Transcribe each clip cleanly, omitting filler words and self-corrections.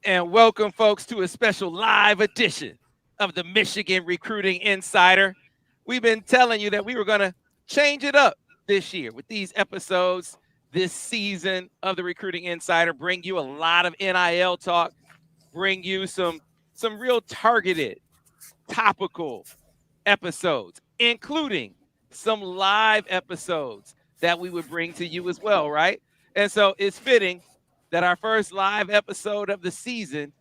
And welcome, folks, to a special live edition of the Michigan Recruiting Insider. We've been telling you that we were going to change it up this year with these episodes this season of the Recruiting Insider, bring you a lot of NIL talk, bring you some real targeted, topical episodes, including some live episodes that we would bring to you as well, right? And so it's fitting that our first live episode of the season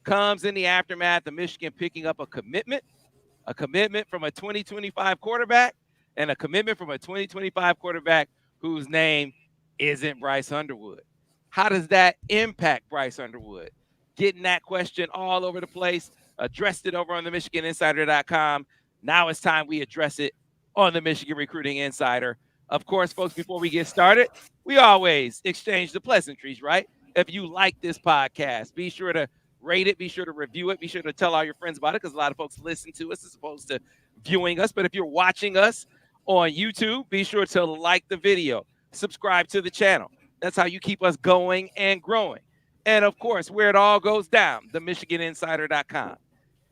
comes in the aftermath of Michigan picking up a commitment from a 2025 quarterback, and a commitment from a 2025 quarterback whose name isn't Bryce Underwood. How does that impact Bryce Underwood? Getting that question all over the place, addressed it over on the MichiganInsider.com. Now it's time we address it on the Michigan Recruiting Insider. Of course, folks, before we get started, we always exchange the pleasantries, right? If you like this podcast, be sure to rate it, be sure to review it, be sure to tell all your friends about it, because a lot of folks listen to us as opposed to viewing us. But if you're watching us on YouTube, be sure to like the video, subscribe to the channel. That's how you keep us going and growing. And of course, where it all goes down, the MichiganInsider.com.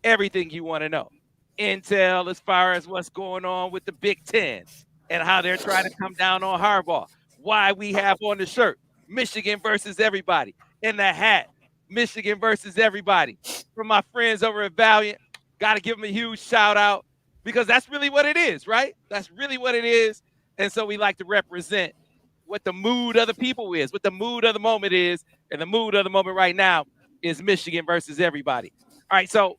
Everything you want to know. Intel as far as what's going on with the Big Ten and how they're trying to come down on Harbaugh. Why we have on the shirt, Michigan versus everybody. In the hat, Michigan versus everybody. From my friends over at Valiant, got to give them a huge shout out because that's really what it is, right? That's really what it is. And so we like to represent what the mood of the people is, what the mood of the moment is. And the mood of the moment right now is Michigan versus everybody. All right, so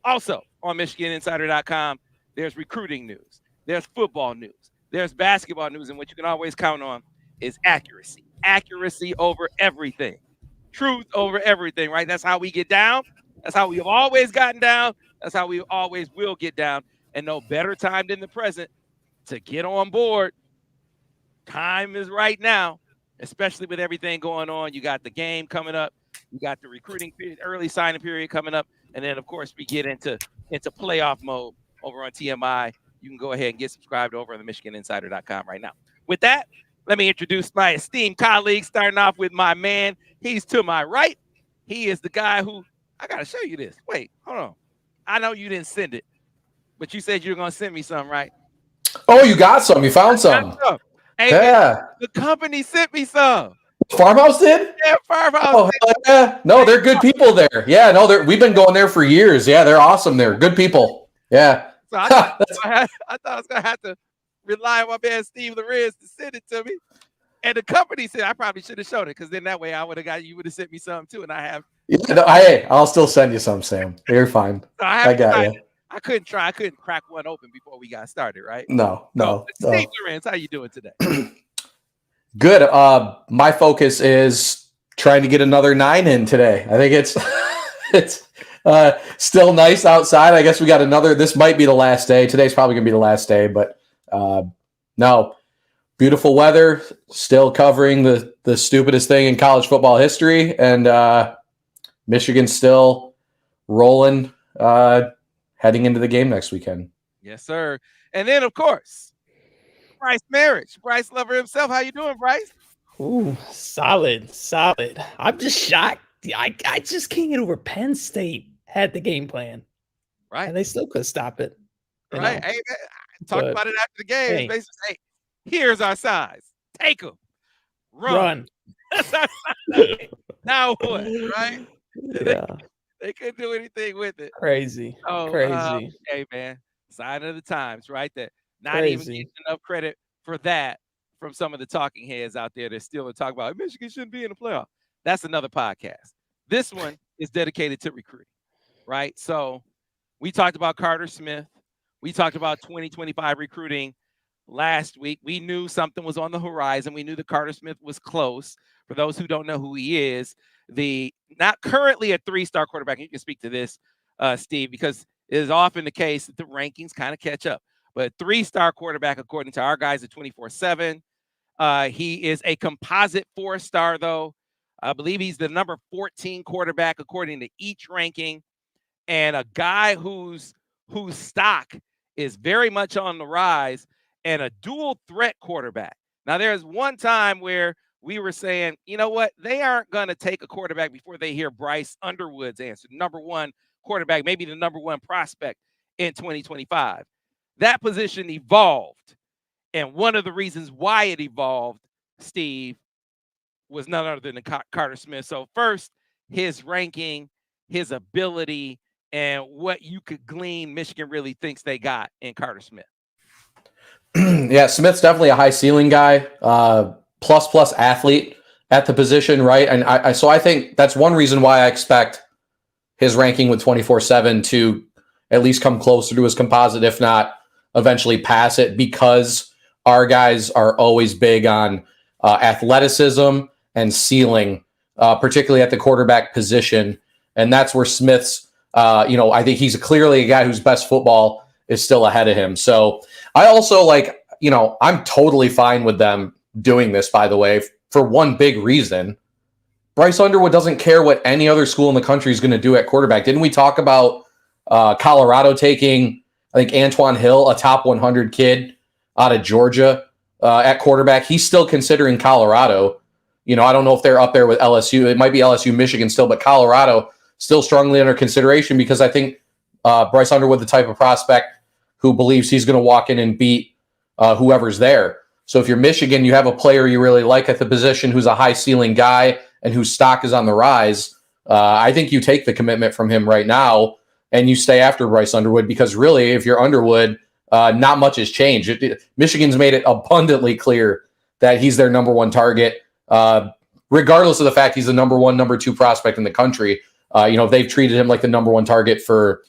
also on MichiganInsider.com, there's recruiting news, there's football news, there's basketball news, and what you can always count on is accuracy. Accuracy over everything. Truth over everything, right? That's how we get down. That's how we have always gotten down. That's how we always will get down. And no better time than the present to get on board. Time is right now, especially with everything going on. You got the game coming up. You got the recruiting period, early signing period coming up. And then, of course, we get into playoff mode over on TMI. You can go ahead and get subscribed over on the MichiganInsider.com right now. With that, let me introduce my esteemed colleague, starting off with my man. He's to my right. He is the guy who, I got to show you this. Wait, hold on. I know you didn't send it, but you said you were going to send me some, right? Oh, you got some. You found some. Hey, Yeah. man, the company sent me some. Farmhouse did? Yeah, Farmhouse. Oh, yeah. No, they're good people there. Yeah, no, we've been going there for years. Yeah, they're awesome there. Good people. Yeah. So I thought I was going to have to rely on my man Steve Lorenz to send it to me. And the company said I probably should have shown it because then that way you would have sent me some too. And I have. Yeah, no, I'll still send you some, Sam. You're fine. So I got you. I couldn't crack one open before we got started, right? No. Steve Lorenz, how you doing today? Good. My focus is trying to get another 9 in today. I think it's still nice outside. I guess we got another. This might be the last day. Today's probably gonna be the last day, but no. Beautiful weather, still covering the stupidest thing in college football history, and Michigan's still rolling, heading into the game next weekend. Yes, sir. And then, of course, Brice Marich, Bryce lover himself. How you doing, Bryce? Ooh, solid. I'm just shocked. I just can't get over Penn State had the game plan. Right. And they still couldn't stop it. Right. Hey, talked about it after the game. Hey. Basically, hey, here's our size. Take them. Run. That's our size. Now what, right? Yeah. They couldn't do anything with it. Crazy. Crazy. Hey, man. Sign of the times, right? That not Crazy. even getting enough credit for that from some of the talking heads out there that still talk about Michigan shouldn't be in the playoff. That's another podcast. This one is dedicated to recruiting, right? So we talked about Carter Smith. We talked about 2025 recruiting last week. We knew something was on the horizon. We knew that Carter Smith was close. For those who don't know who he is, the not currently a 3-star quarterback. You can speak to this, Steve, because it is often the case that the rankings kind of catch up. But 3-star quarterback, according to our guys at 24/7. He is a composite 4-star, though. I believe he's the number 14 quarterback, according to each ranking. And a guy whose stock is very much on the rise, and a dual threat quarterback. Now, there's one time where we were saying, you know what? They aren't going to take a quarterback before they hear Bryce Underwood's answer, number one quarterback, maybe the number one prospect in 2025. That position evolved. And one of the reasons why it evolved, Steve, was none other than Carter Smith. So first, his ranking, his ability, and what you could glean Michigan really thinks they got in Carter Smith. Yeah, Smith's definitely a high ceiling guy, plus athlete at the position, right? And I think that's one reason why I expect his ranking with 24/7 to at least come closer to his composite, if not eventually pass it, because our guys are always big on athleticism and ceiling, particularly at the quarterback position. And that's where Smith's, I think he's clearly a guy whose best football is still ahead of him. So I also I'm totally fine with them doing this, by the way, for one big reason. Bryce Underwood doesn't care what any other school in the country is going to do at quarterback. Didn't we talk about Colorado taking, I think, Antoine Hill, a top 100 kid out of Georgia at quarterback? He's still considering Colorado. I don't know if they're up there with LSU. It might be LSU, Michigan still, but Colorado still strongly under consideration because I think Bryce Underwood, the type of prospect who believes he's going to walk in and beat whoever's there. So if you're Michigan, you have a player you really like at the position who's a high ceiling guy and whose stock is on the rise. I think you take the commitment from him right now and you stay after Bryce Underwood, because really, if you're Underwood, not much has changed. Michigan's made it abundantly clear that he's their number one target, regardless of the fact he's the number one, number two prospect in the country. They've treated him like the number one target for,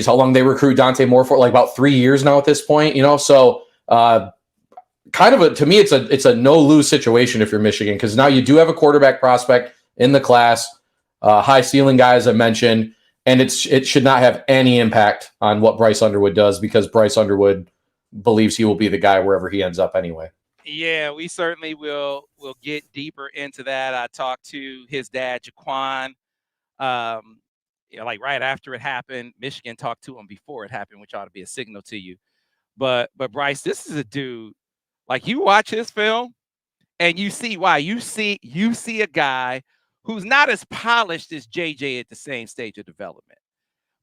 how long they recruit Dante Moore for? Like about 3 years now at this point, So to me, it's a no-lose situation if you're Michigan, because now you do have a quarterback prospect in the class, high ceiling guy, as I mentioned, and it should not have any impact on what Bryce Underwood does, because Bryce Underwood believes he will be the guy wherever he ends up anyway. Yeah, we certainly will get deeper into that. I talked to his dad, Jaquan, right after it happened. Michigan talked to him before it happened, which ought to be a signal to you. But Bryce, this is a dude, like, you watch his film and you see why. You see a guy who's not as polished as JJ at the same stage of development,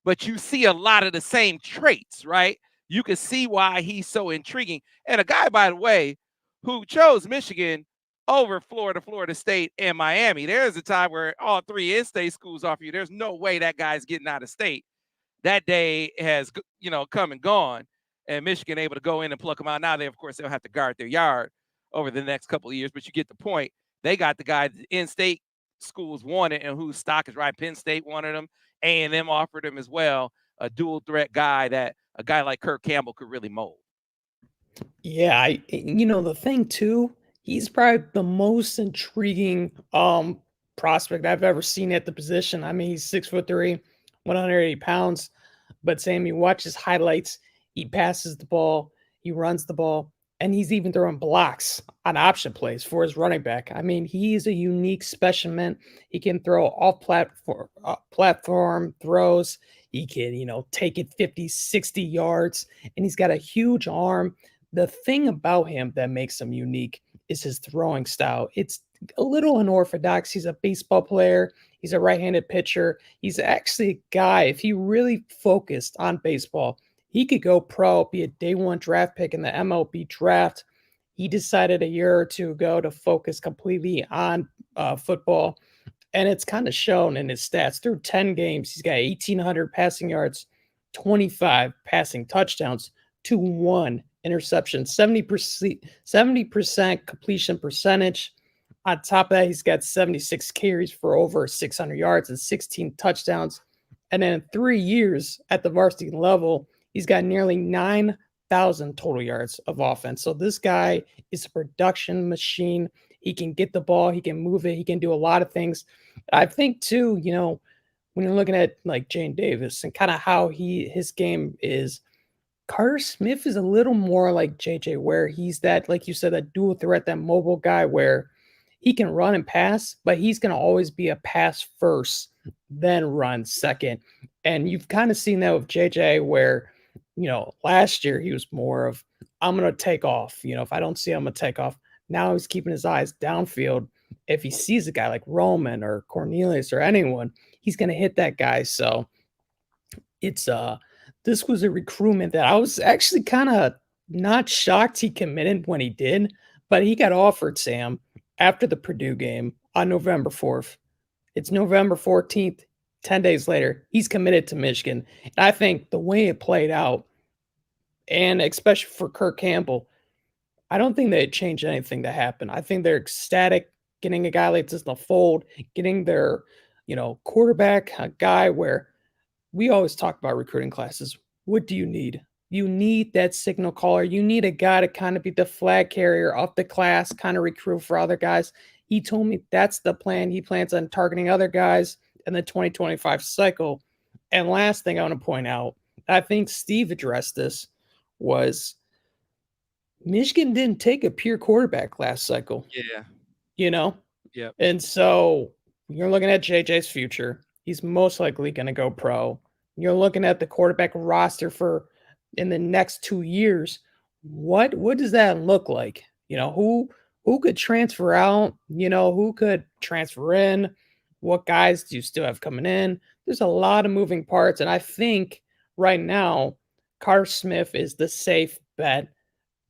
but you see a lot of the same traits, right? You can see why he's so intriguing. And a guy, by the way, who chose Michigan over Florida State, and Miami. There's a time where all three in-state schools offer you. There's no way that guy's getting out of state. That day has, come and gone, and Michigan able to go in and pluck them out. Now, they'll have to guard their yard over the next couple of years, but you get the point. They got the guy the in-state schools wanted and whose stock is right. Penn State wanted him. A&M offered him as well, a dual threat guy that a guy like Kirk Campbell could really mold. Yeah, the thing too, he's probably the most intriguing prospect I've ever seen at the position. I mean, he's 6'3", 180 pounds. But Sam, you watch his highlights, he passes the ball, he runs the ball, and he's even throwing blocks on option plays for his running back. I mean, he's a unique specimen. He can throw off platform throws. He can, take it 50, 60 yards, and he's got a huge arm. The thing about him that makes him unique is his throwing style. It's a little unorthodox. He's a baseball player. He's a right-handed pitcher. He's actually a guy, if he really focused on baseball, he could go pro, be a day one draft pick in the MLB draft. He decided a year or two ago to focus completely on football, and it's kind of shown in his stats. Through 10 games, he's got 1,800 passing yards, 25 passing touchdowns, 1 interception, 70% completion percentage. On top of that, he's got 76 carries for over 600 yards and 16 touchdowns. And then in 3 years at the varsity level, he's got nearly 9,000 total yards of offense. So this guy is a production machine. He can get the ball. He can move it. He can do a lot of things. I think, too, when you're looking at like Jane Davis and kind of how his game is, Carter Smith is a little more like JJ, where he's that, like you said, that dual threat, that mobile guy where he can run and pass, but he's going to always be a pass first, then run second. And you've kind of seen that with JJ where, last year he was more of, I'm going to take off. If I don't see him, I'm going to take off. Now he's keeping his eyes downfield. If he sees a guy like Roman or Cornelius or anyone, he's going to hit that guy. So it's this was a recruitment that I was actually kind of not shocked he committed when he did, but he got offered, Sam, after the Purdue game on November 4th. It's November 14th, 10 days later. He's committed to Michigan. And I think the way it played out, and especially for Kirk Campbell, I don't think they'd change anything to happen. I think they're ecstatic getting a guy like this in the fold, getting their, quarterback, a guy where we always talk about recruiting classes. What do you need? You need that signal caller. You need a guy to kind of be the flag carrier of the class, kind of recruit for other guys. He told me that's the plan. He plans on targeting other guys in the 2025 cycle. And last thing I want to point out, I think Steve addressed this, was Michigan didn't take a pure quarterback last cycle. Yeah. Yep. And so you're looking at JJ's future. He's most likely going to go pro. You're looking at the quarterback roster for in the next 2 years. What does that look like? Who could transfer out? Who could transfer in? What guys do you still have coming in? There's a lot of moving parts, and I think right now Carter Smith is the safe bet.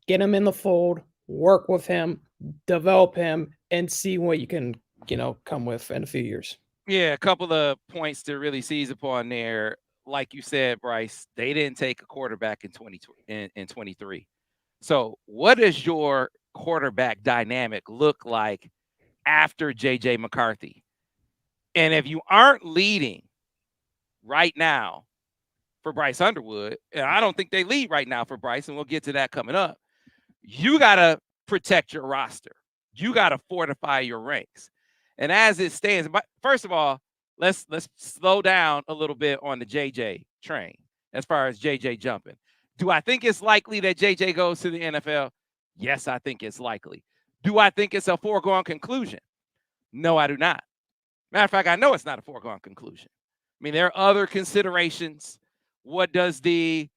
Get him in the fold, work with him, develop him, and see what you can, come with in a few years. Yeah, a couple of points to really seize upon there. Like you said, Bryce, they didn't take a quarterback in 23. So what does your quarterback dynamic look like after JJ McCarthy? And if you aren't leading right now for Bryce Underwood, and I don't think they lead right now for Bryce, and we'll get to that coming up, you got to protect your roster. You got to fortify your ranks. And as it stands, but first of all, let's slow down a little bit on the JJ train as far as JJ jumping. Do I think it's likely that JJ goes to the NFL? Yes, I think it's likely. Do I think it's a foregone conclusion? No, I do not. Matter of fact, I know it's not a foregone conclusion. I mean, there are other considerations. What does the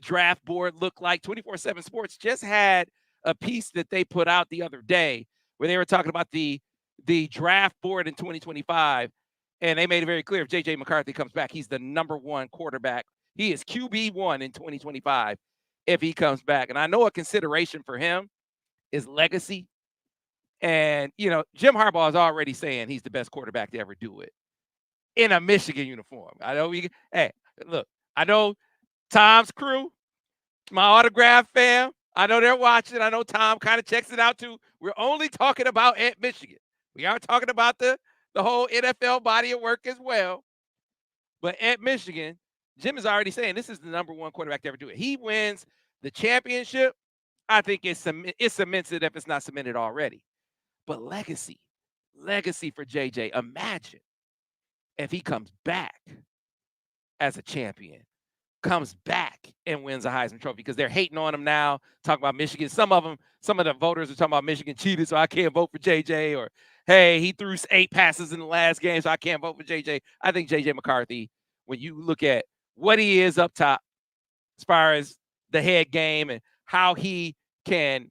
draft board look like? 24/7 Sports just had a piece that they put out the other day where they were talking about the draft board in 2025, and they made it very clear if JJ McCarthy comes back, he's the number one quarterback. He is QB1 in 2025 if he comes back. And I know a consideration for him is legacy. And, Jim Harbaugh is already saying he's the best quarterback to ever do it in a Michigan uniform. I know Tom's crew, my autograph fam, I know they're watching. I know Tom kind of checks it out too. We're only talking about at Michigan. We aren't talking about the whole NFL body of work as well. But at Michigan, Jim is already saying this is the number one quarterback to ever do it. He wins the championship. I think it cements it if it's not cemented already. But legacy for JJ. Imagine if he comes back as a champion, comes back and wins a Heisman Trophy, because they're hating on him now, talking about Michigan. Some of the voters are talking about Michigan cheated, so I can't vote for JJ, or, hey, he threw 8 passes in the last game, so I can't vote for JJ. I think JJ McCarthy, when you look at what he is up top as far as the head game and how he can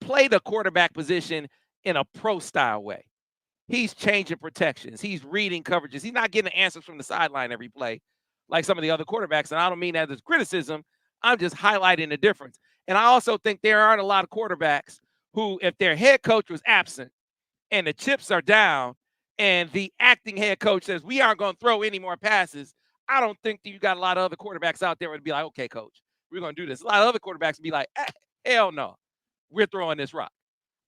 play the quarterback position in a pro-style way. He's changing protections. He's reading coverages. He's not getting answers from the sideline every play like some of the other quarterbacks. And I don't mean that as criticism. I'm just highlighting the difference. And I also think there aren't a lot of quarterbacks who, if their head coach was absent and the chips are down and the acting head coach says, we aren't going to throw any more passes, I don't think that you got a lot of other quarterbacks out there would be like, okay, coach, we're going to do this. A lot of other quarterbacks would be like, hell no, we're throwing this rock.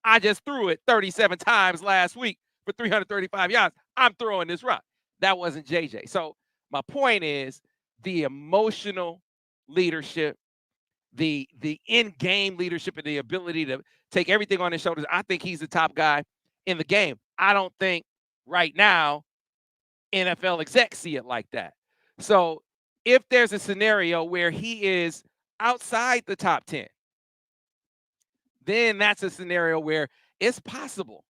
I just threw it 37 times last week for 335 yards. I'm throwing this rock. That wasn't JJ. So my point is the emotional leadership, the in-game leadership, and the ability to take everything on his shoulders. I think he's the top guy in the game. I don't think right now NFL execs see it like that. So if there's a scenario where he is outside the top 10, then that's a scenario where it's possible.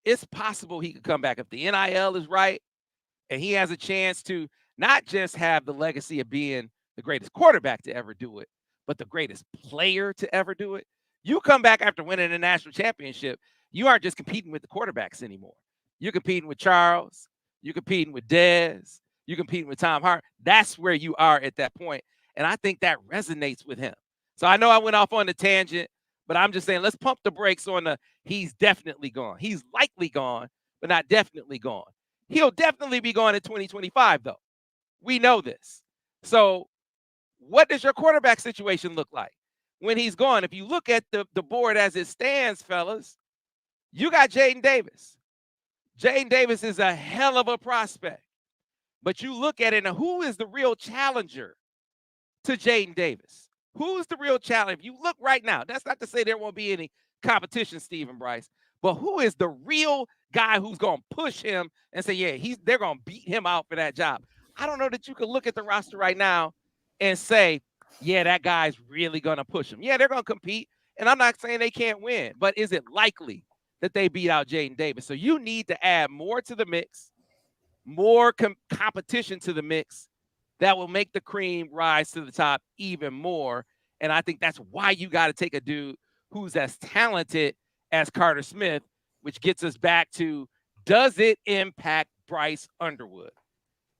It's possible he could come back if the NIL is right and he has a chance to not just have the legacy of being the greatest quarterback to ever do it, but the greatest player to ever do it. You come back after winning a national championship, you aren't just competing with the quarterbacks anymore. You're competing with Charles. You're competing with Dez. You're competing with Tom Hart. That's where you are at that point. And I think that resonates with him. So I know I went off on the tangent, but I'm just saying let's pump the brakes on the he's definitely gone. He's likely gone, but not definitely gone. He'll definitely be gone in 2025, though. We know this. So what does your quarterback situation look like when he's gone? If you look at the board as it stands, fellas, you got Jaden Davis. Jaden Davis is a hell of a prospect. But you look at it, and who is the real challenger to Jaden Davis? Who's the real challenger? If you look right now, that's not to say there won't be any competition, Steve and Bryce, but who is the real guy who's going to push him and say, yeah, they're going to beat him out for that job? I don't know that you can look at the roster right now and say, yeah, that guy's really going to push him. Yeah, they're going to compete, and I'm not saying they can't win, but is it likely that they beat out Jaden Davis? So you need to add more to the mix, more competition to the mix that will make the cream rise to the top even more. And I think that's why you got to take a dude who's as talented as Carter Smith, which gets us back to, does it impact Bryce Underwood?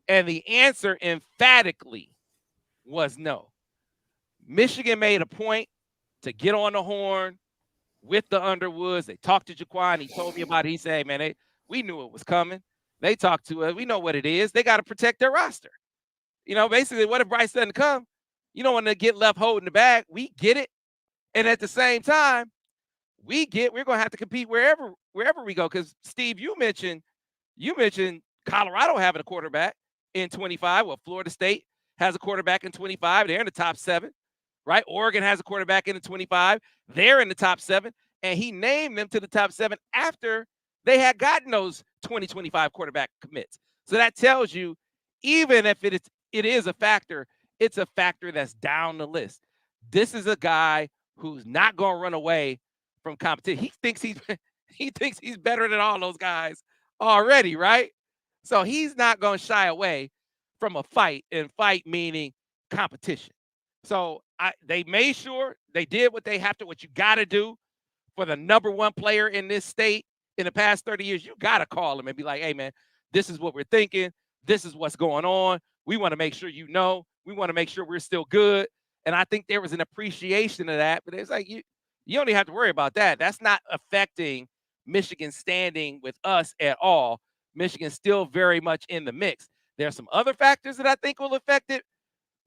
And the answer emphatically was no. Michigan made a point to get on the horn with the Underwoods. They talked to Jaquan. He told me about it. He said, hey, man, we knew it was coming. They talked to us. We know what it is. They got to protect their roster. You know, basically, what if Bryce doesn't come? You don't want to get left holding the bag. We get it. And at the same time, we're going to have to compete wherever we go. Because, Steve, you mentioned Colorado having a quarterback in 25. Well, Florida State has a quarterback in 25. They're in the top 7, right? Oregon has a quarterback in the 25. They're in the top 7. And he named them to the top 7 after they had gotten those 2025 quarterback commits. So that tells you, even if it is a factor, it's a factor that's down the list. This is a guy who's not going to run away from competition. He thinks he's better than all those guys already, right? So he's not going to shy away from a fight, and fight meaning competition. So they made sure they did what you got to do for the number one player in this state in the past 30 years. You got to call him and be like, hey, man, this is what we're thinking. This is what's going on. We want to make sure you know. We want to make sure we're still good. And I think there was an appreciation of that. But it's like, you don't even have to worry about that. That's not affecting Michigan's standing with us at all. Michigan's still very much in the mix. There are some other factors that I think will affect it,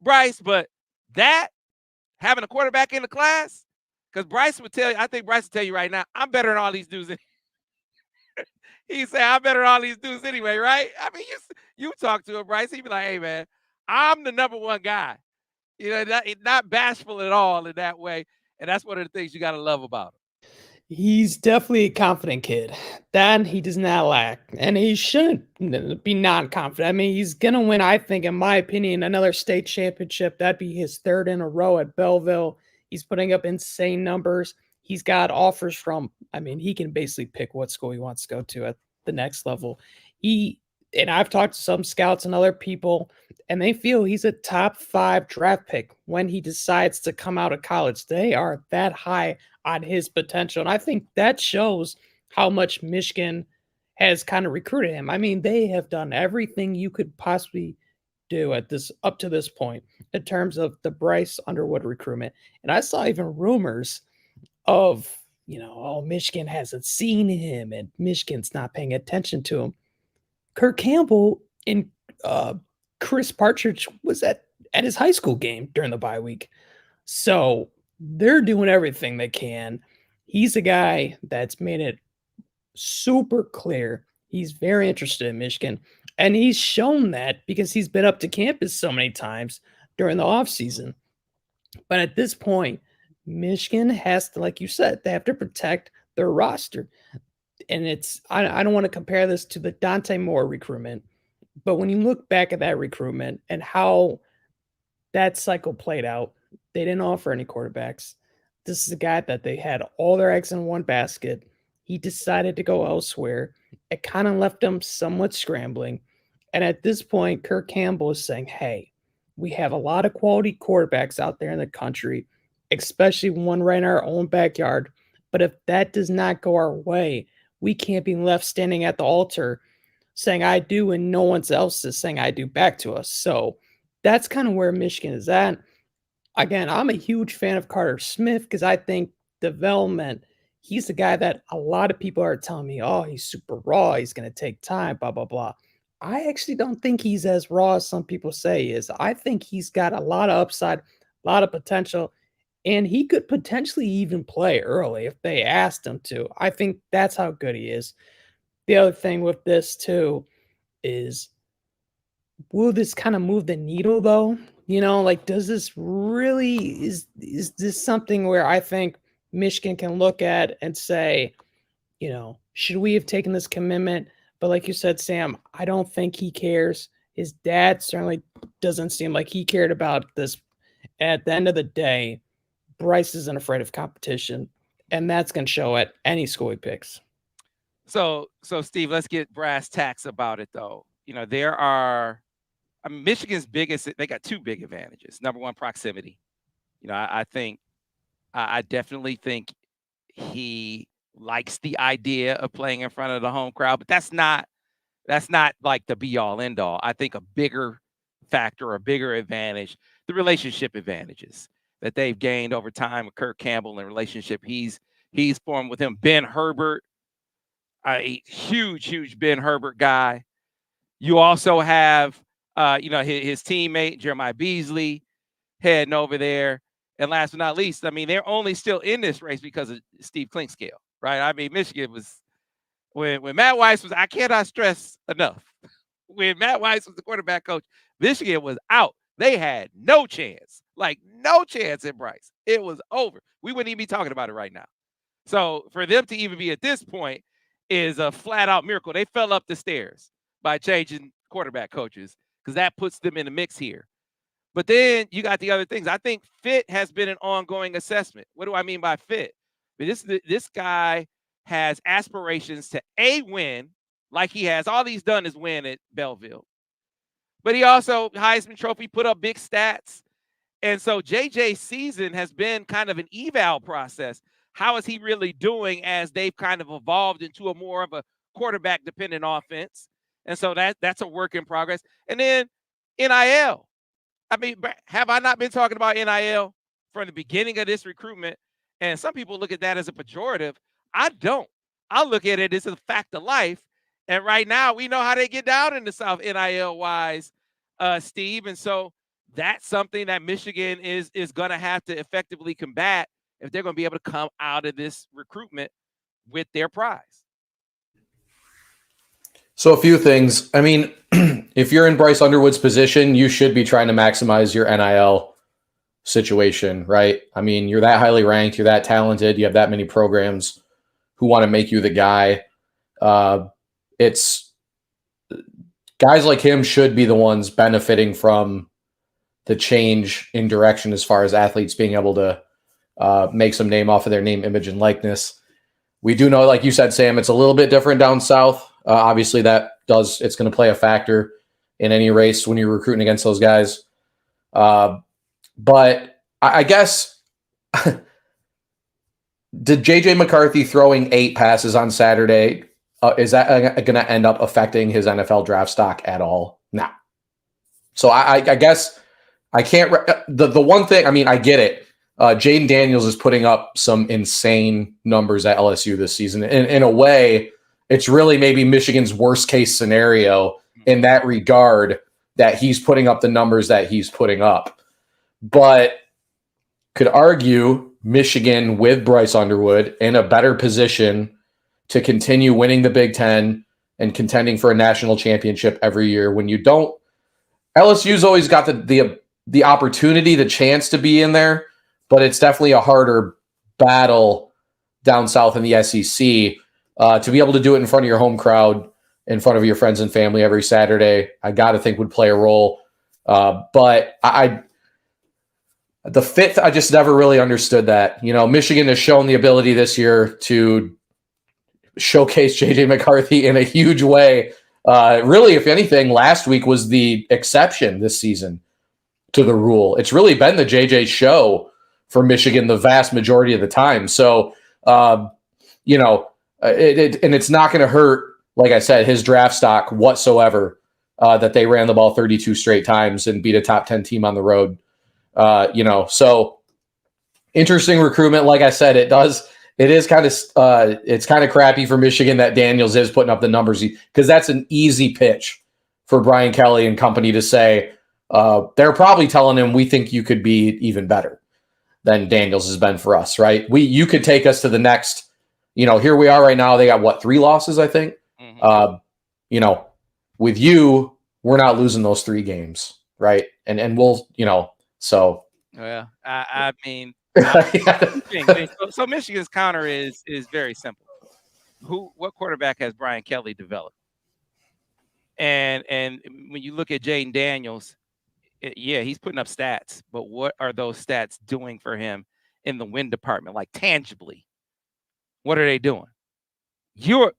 Bryce, but that, having a quarterback in the class, because Bryce would tell you right now, I'm better than all these dudes. He said, I'm better than all these dudes anyway, right? I mean, you talk to him, Bryce, he'd be like, hey, man, I'm the number one guy. You know, not bashful at all in that way. And that's one of the things you got to love about him. He's definitely a confident kid. That he does not lack. And he shouldn't be non-confident. I mean, he's going to win, I think, in my opinion, another state championship. That'd be his 3rd in a row at Belleville. He's putting up insane numbers. He's got offers from, I mean, he can basically pick what school he wants to go to at the next level. And I've talked to some scouts and other people, and they feel he's a top 5 draft pick when he decides to come out of college. They are that high on his potential. And I think that shows how much Michigan has kind of recruited him. I mean, they have done everything you could possibly do up to this point in terms of the Bryce Underwood recruitment. And I saw even rumors of, Michigan hasn't seen him and Michigan's not paying attention to him. Kirk Campbell and Chris Partridge was at his high school game during the bye week. So they're doing everything they can. He's a guy that's made it super clear. He's very interested in Michigan. And he's shown that because he's been up to campus so many times during the offseason. But at this point, Michigan has to, like you said, they have to protect their roster. And I don't want to compare this to the Dante Moore recruitment, but when you look back at that recruitment and how that cycle played out, they didn't offer any quarterbacks. This is a guy that they had all their eggs in one basket. He decided to go elsewhere. It kind of left them somewhat scrambling. And at this point, Kirk Campbell is saying, hey, we have a lot of quality quarterbacks out there in the country. especially one right in our own backyard. But if that does not go our way, we can't be left standing at the altar saying I do and no one else is saying I do back to us. So that's kind of where Michigan is at. Again, I'm a huge fan of Carter Smith because I think development, he's the guy that a lot of people are telling me, oh, he's super raw. He's going to take time, blah, blah, blah. I actually don't think he's as raw as some people say he is. I think he's got a lot of upside, a lot of potential, and he could potentially even play early if they asked him to. I think that's how good he is. The other thing with this too is, will this kind of move the needle though? Like, does this really, is this something where I think Michigan can look at and say, should we have taken this commitment? But like you said, Sam, I don't think he cares. His dad certainly doesn't seem like he cared about this. At the end of the day, Bryce isn't afraid of competition, and that's going to show at any school he picks. So Steve, let's get brass tacks about it though. Michigan's biggest, they got two big advantages. Number one, proximity. I definitely think he likes the idea of playing in front of the home crowd, but that's not like the be all end all. I think a bigger factor, a bigger advantage, the relationship advantages that they've gained over time with Kirk Campbell and relationship he's formed with him. Ben Herbert, a huge Ben Herbert guy. You also have, his teammate, Jeremiah Beasley, heading over there. And last but not least, they're only still in this race because of Steve Clinkscale, right? Michigan was, when Matt Weiss was, I cannot stress enough, when Matt Weiss was the quarterback coach, Michigan was out. They had no chance in Bryce. It was over. We wouldn't even be talking about it right now. So for them to even be at this point is a flat out miracle. They fell up the stairs by changing quarterback coaches because that puts them in the mix here. But then you got the other things. I think fit has been an ongoing assessment. What do I mean by fit? This guy has aspirations to win, like he has. All he's done is win at Belleville. But he also, Heisman Trophy, put up big stats. And so JJ's season has been kind of an eval process. How is he really doing as they've kind of evolved into a more of a quarterback-dependent offense? And so that's a work in progress. And then NIL. Have I not been talking about NIL from the beginning of this recruitment? And some people look at that as a pejorative. I don't. I look at it as a fact of life. And right now, we know how they get down in the South NIL-wise, Steve. And so that's something that Michigan is going to have to effectively combat if they're going to be able to come out of this recruitment with their prize. So a few things. If you're in Bryce Underwood's position, you should be trying to maximize your NIL situation, right? You're that highly ranked, you're that talented, you have that many programs who want to make you the guy. It's guys like him should be the ones benefiting from the change in direction as far as athletes being able to make some name off of their name, image, and likeness. We do know, like you said, Sam, it's a little bit different down south. Obviously, it's going to play a factor in any race when you're recruiting against those guys. But I guess, did J.J. McCarthy throwing 8 passes on Saturday, is that going to end up affecting his NFL draft stock at all? No. So I guess I can't the one thing, I get it. Jaden Daniels is putting up some insane numbers at LSU this season. In a way, it's really maybe Michigan's worst case scenario in that regard, that he's putting up the numbers that he's putting up. But could argue Michigan with Bryce Underwood in a better position to continue winning the Big Ten and contending for a national championship every year. When you don't, LSU's always got the opportunity, the chance to be in there, but it's definitely a harder battle down south in the SEC to be able to do it in front of your home crowd, in front of your friends and family every Saturday. I got to think would play a role. But the fit, I just never really understood that. Michigan has shown the ability this year to showcase J.J. McCarthy in a huge way. Really, if anything, last week was the exception this season to the rule. It's really been the J.J. show for Michigan the vast majority of the time. So, you know, and it's not going to hurt, like I said, his draft stock whatsoever that they ran the ball 32 straight times and beat a top 10 team on the road. You know, so interesting recruitment. Like I said, it is kind of it's kind of crappy for Michigan that Daniels is putting up the numbers, because that's an easy pitch for Brian Kelly and company to say. They're probably telling him, we think you could be even better than Daniels has been for us, right? You could take us to the next, you know, here we are right now. They got what, 3 losses, I think. Mm-hmm. You know, with you, we're not losing those 3 games, right? And we'll, you know, so. Well, I mean, so Michigan's counter is very simple. What quarterback has Brian Kelly developed? And when you look at Jaden Daniels, yeah, he's putting up stats, but what are those stats doing for him in the win department, like tangibly? What are they doing?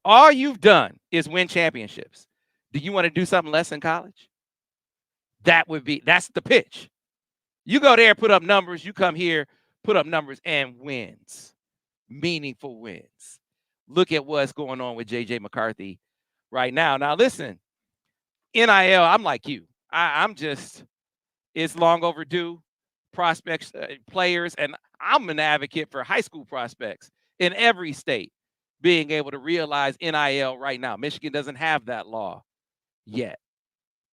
All you've done is win championships. Do you want to do something less in college? That's the pitch. You go there, put up numbers. You come here, put up numbers and wins, meaningful wins. Look at what's going on with J.J. McCarthy right now. Now, listen, NIL, I'm like you. I'm just, it's long overdue. Prospects, players, and I'm an advocate for high school prospects in every state being able to realize NIL right now. Michigan doesn't have that law yet.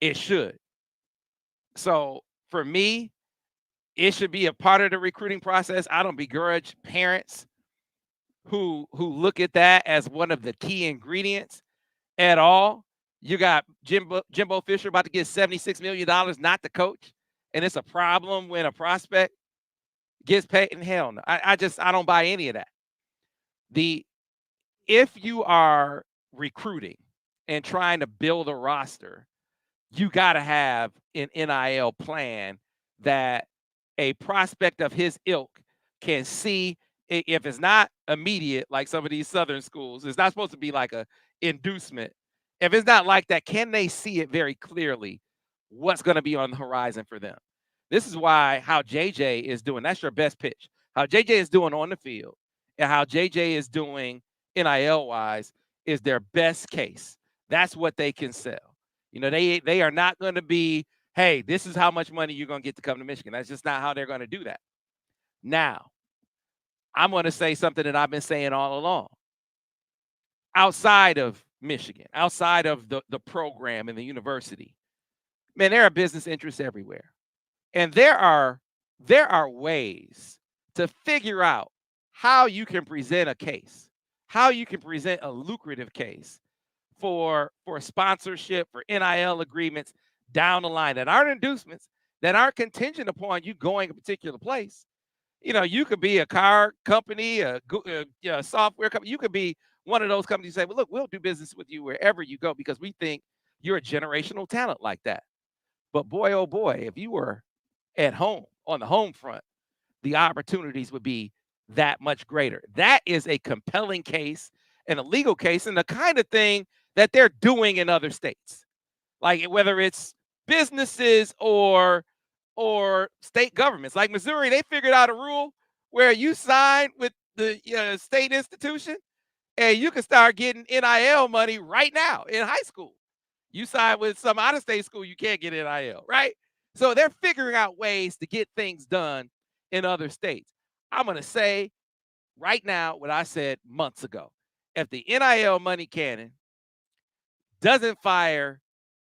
It should. So for me, it should be a part of the recruiting process. I don't begrudge parents who look at that as one of the key ingredients at all. You got Jimbo Fisher about to get $76 million not to coach, and it's a problem when a prospect gets paid. And hell no, I don't buy any of that. If you are recruiting and trying to build a roster, you got to have an NIL plan that a prospect of his ilk can see. If it's not immediate, like some of these Southern schools, it's not supposed to be like a inducement. If it's not like that, can they see it very clearly what's going to be on the horizon for them? This is why how JJ is doing, that's your best pitch. How JJ is doing on the field and how JJ is doing NIL-wise is their best case. That's what they can sell. You know, they are not going to be, hey, this is how much money you're going to get to come to Michigan. That's just not how they're going to do that. Now, I'm going to say something that I've been saying all along. Outside of Michigan, outside of the program and the university, man, there are business interests everywhere. And there are ways to figure out how you can present a case, how you can present a lucrative case for sponsorship, for NIL agreements down the line that aren't inducements, that aren't contingent upon you going a particular place. You know, you could be a car company, a software company. You could be one of those companies who say, well, look, we'll do business with you wherever you go because we think you're a generational talent like that. But boy, oh boy, if you were at home on the home front, the opportunities would be that much greater. That is a compelling case and a legal case and the kind of thing that they're doing in other states. Like whether it's businesses or state governments. Like Missouri, they figured out a rule where you sign with the state institution and you can start getting NIL money right now in high school. You sign with some out-of-state school, you can't get NIL, right? So they're figuring out ways to get things done in other states. I'm going to say right now what I said months ago. If the NIL money cannon doesn't fire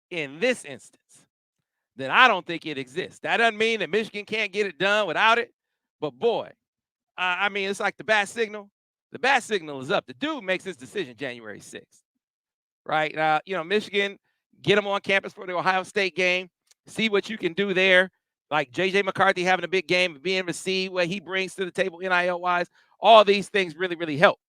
in this instance, then I don't think it exists. That doesn't mean that Michigan can't get it done without it. But boy, I mean, it's like the bat signal. The bat signal is up. The dude makes his decision January 6th, right? You know, Michigan, get them on campus for the Ohio State game. See what you can do there. Like J.J. McCarthy having a big game, being able to see what he brings to the table NIL-wise. All these things really, really help.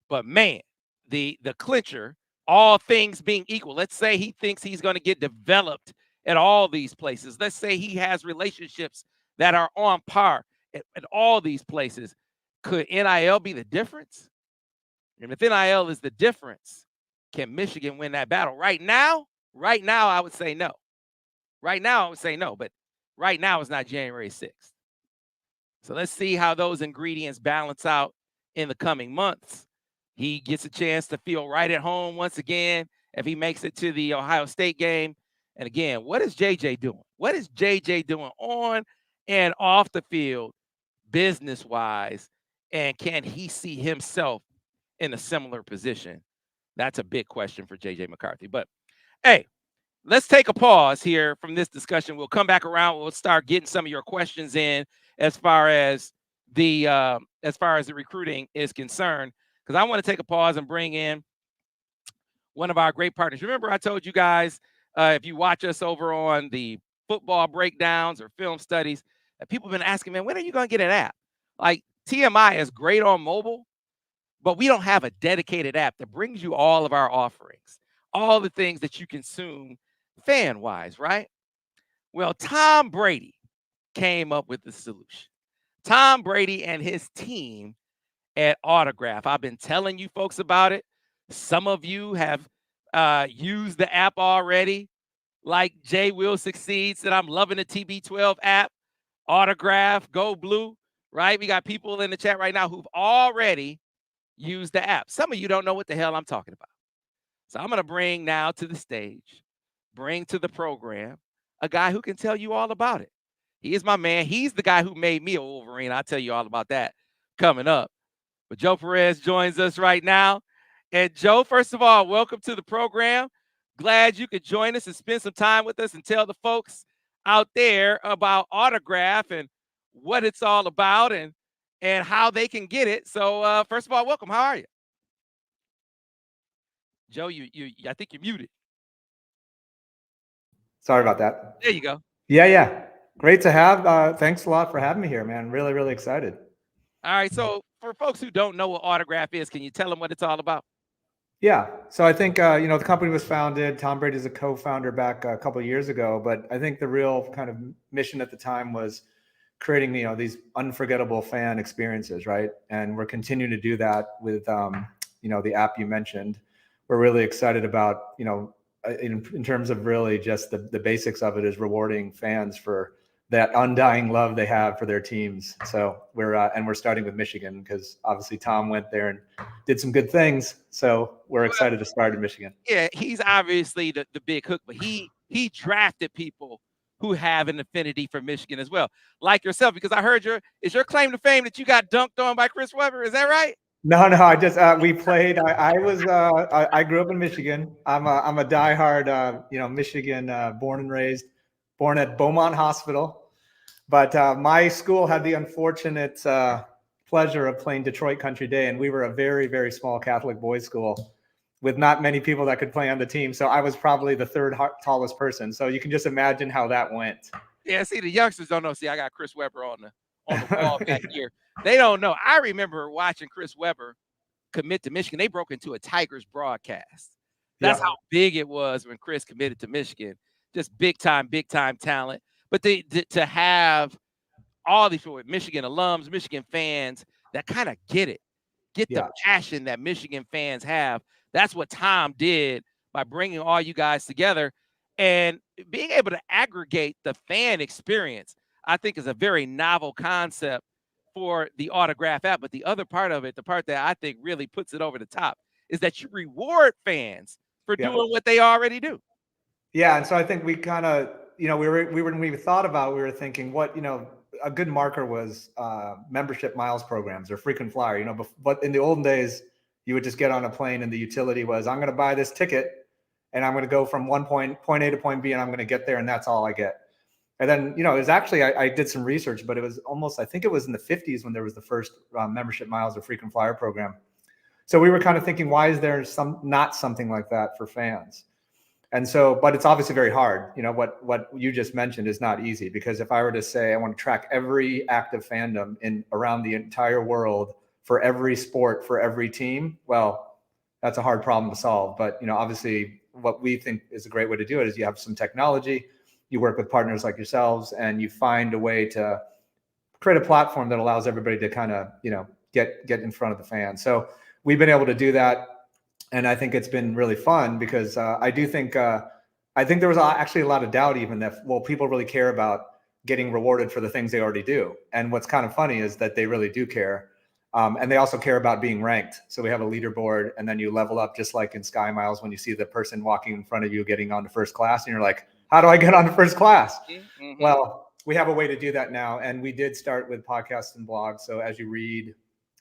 But, man, the clincher, all things being equal, let's say he thinks he's going to get developed at all these places. Let's say he has relationships that are on par at all these places. Could NIL be the difference? And if NIL is the difference, can Michigan win that battle? Right now, I would say no. Right now, I would say no. But right now, it's not January 6th. So let's see how those ingredients balance out in the coming months. He gets a chance to feel right at home once again if he makes it to the Ohio State game. And again, what is JJ doing? What is JJ doing on and off the field, business-wise? And can he see himself in a similar position? That's a big question for JJ McCarthy. But hey, let's take a pause here from this discussion. We'll come back around. We'll start getting some of your questions in as far as the recruiting is concerned, because I want to take a pause and bring in one of our great partners. Remember, I told you guys, if you watch us over on the football breakdowns or film studies, that people have been asking, man, when are you going to get an app? Like, TMI is great on mobile, but we don't have a dedicated app that brings you all of our offerings, all the things that you consume fan-wise, right? Well, Tom Brady came up with the solution. Tom Brady and his team at Autograph. I've been telling you folks about it. Some of you have used the app already, like Jay Will Succeeds, that I'm loving the TB12 app, Autograph, Go Blue, right? We got people in the chat right now who've already used the app. Some of you don't know what the hell I'm talking about. So I'm going to bring now to the stage, bring to the program, a guy who can tell you all about it. He is my man. He's the guy who made me a Wolverine. I'll tell you all about that coming up. But Joe Perez joins us right now. And Joe, first of all, welcome to the program. Glad you could join us and spend some time with us and tell the folks out there about Autograph and what it's all about and how they can get it. So first of all, welcome. How are you? Joe, I think you're muted. Sorry about that. There you go. Yeah. Great to have. Thanks a lot for having me here, man. Really, really excited. All right. So for folks who don't know what Autograph is, can you tell them what it's all about? Yeah. So I think, the company was founded. Tom Brady is a co-founder back a couple of years ago. But I think the real kind of mission at the time was creating, these unforgettable fan experiences, right? And we're continuing to do that with, the app you mentioned. We're really excited about, in terms of really just the basics of it is rewarding fans for that undying love they have for their teams. So we're starting with Michigan because obviously Tom went there and did some good things. So we're excited to start in Michigan. Yeah, he's obviously the big hook, but he drafted people who have an affinity for Michigan as well, like yourself, because I heard is your claim to fame that you got dunked on by Chris Webber. Is that right? No. I just we played. I grew up in Michigan. I'm a diehard Michigan born and raised, born at Beaumont Hospital. But my school had the unfortunate pleasure of playing Detroit Country Day, and we were a very, very small Catholic boys' school with not many people that could play on the team. So I was probably the third tallest person. So you can just imagine how that went. Yeah, see, the youngsters don't know. See, I got Chris Webber on the wall back here. They don't know. I remember watching Chris Webber commit to Michigan. They broke into a Tigers broadcast. That's how big it was when Chris committed to Michigan. Just big time talent. But to have all these Michigan alums, Michigan fans that kind of get the passion that Michigan fans have. That's what Tom did by bringing all you guys together and being able to aggregate the fan experience. I think is a very novel concept for the Autograph app. But the other part of it, the part that I think really puts it over the top, is that you reward fans for doing what they already do. Yeah, and so I think we kind of, when we thought about it, we were thinking what, a good marker was membership miles programs or frequent flyer, but in the olden days, you would just get on a plane and the utility was, I'm going to buy this ticket and I'm going to go from point A to point B and I'm going to get there and that's all I get. And then, it was actually, I did some research, but it was almost, I think it was in the 50s when there was the first membership miles or frequent flyer program. So we were kind of thinking, why is there not something like that for fans? And so, but it's obviously very hard. What you just mentioned is not easy, because if I were to say I want to track every active fandom around the entire world for every sport, for every team, well, that's a hard problem to solve. But, obviously what we think is a great way to do it is you have some technology, you work with partners like yourselves, and you find a way to create a platform that allows everybody to kind of, get in front of the fans. So we've been able to do that. And I think it's been really fun because I think there was actually a lot of doubt even that, well, people really care about getting rewarded for the things they already do. And what's kind of funny is that they really do care. And they also care about being ranked. So we have a leaderboard, and then you level up just like in Sky Miles when you see the person walking in front of you getting onto first class, and you're like, how do I get onto first class? Mm-hmm. Well, we have a way to do that now. And we did start with podcasts and blogs. So as you read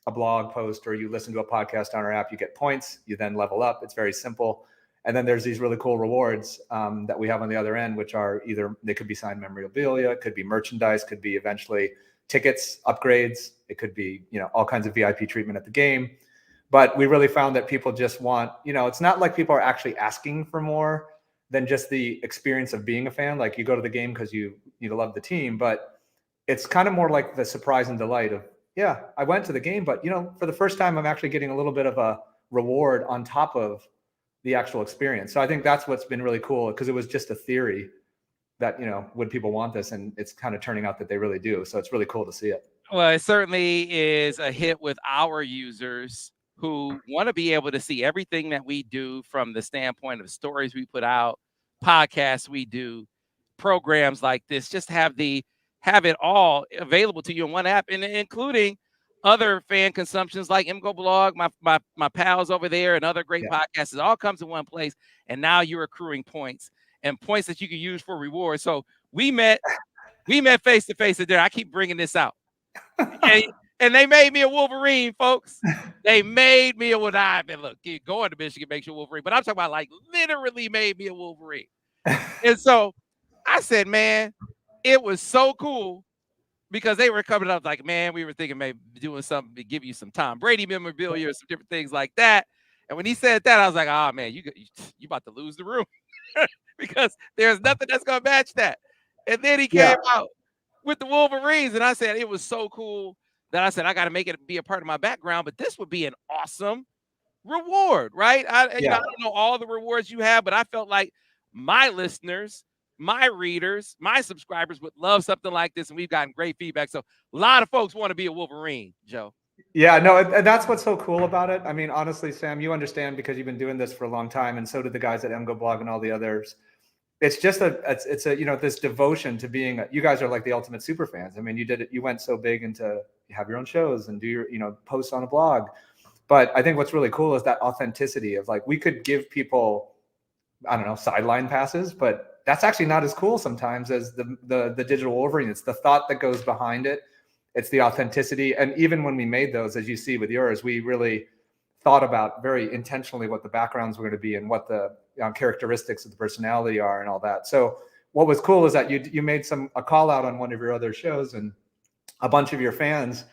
a blog post or you listen to a podcast on our app, you get points, you then level up. It's very simple. And then there's these really cool rewards that we have on the other end, which are either they could be signed memorabilia, it could be merchandise, could be eventually tickets, upgrades. It could be, all kinds of VIP treatment at the game. But we really found that people just want, it's not like people are actually asking for more than just the experience of being a fan. Like you go to the game because you love the team, but it's kind of more like the surprise and delight of, yeah, I went to the game, but for the first time, I'm actually getting a little bit of a reward on top of the actual experience. So I think that's what's been really cool, because it was just a theory that, would people want this? And it's kind of turning out that they really do. So it's really cool to see it. Well, it certainly is a hit with our users who want to be able to see everything that we do from the standpoint of stories we put out, podcasts we do, programs like this, just have it all available to you in one app, and including other fan consumptions like MGO Blog, my pals over there, and other great podcasts. It all comes in one place, and now you're accruing points and points that you can use for rewards. So we met face to face there. I keep bringing this out. And they made me a Wolverine, folks. They made me a Wolverine. Look, going to Michigan makes you a Wolverine, but I'm talking about like literally made me a Wolverine. And so I said, man, it was so cool because they were coming up like, man, we were thinking maybe doing something to give you some Tom Brady memorabilia or some different things like that. And when he said that, I was like, oh man, you about to lose the room because there's nothing that's gonna match that. And then he came out with the Wolverines, and I said it was so cool that I said I got to make it be a part of my background. But this would be an awesome reward, right? I don't know all the rewards you have, but I felt like my listeners, my readers, my subscribers would love something like this, and we've gotten great feedback. So a lot of folks want to be a Wolverine, Joe. Yeah, no, and that's what's so cool about it. I mean, honestly, Sam, you understand because you've been doing this for a long time, and so did the guys at MGO Blog and all the others. It's just it's this devotion to being. You guys are like the ultimate super fans. I mean, you did it. You went so big into have your own shows and do your posts on a blog. But I think what's really cool is that authenticity of like we could give people, I don't know, sideline passes, but that's actually not as cool sometimes as the digital Wolverine. It's the thought that goes behind it. It's the authenticity. And even when we made those, as you see with yours, we really thought about very intentionally what the backgrounds were going to be and what the characteristics of the personality are and all that. So what was cool is that you made a call out on one of your other shows, and a bunch of your fans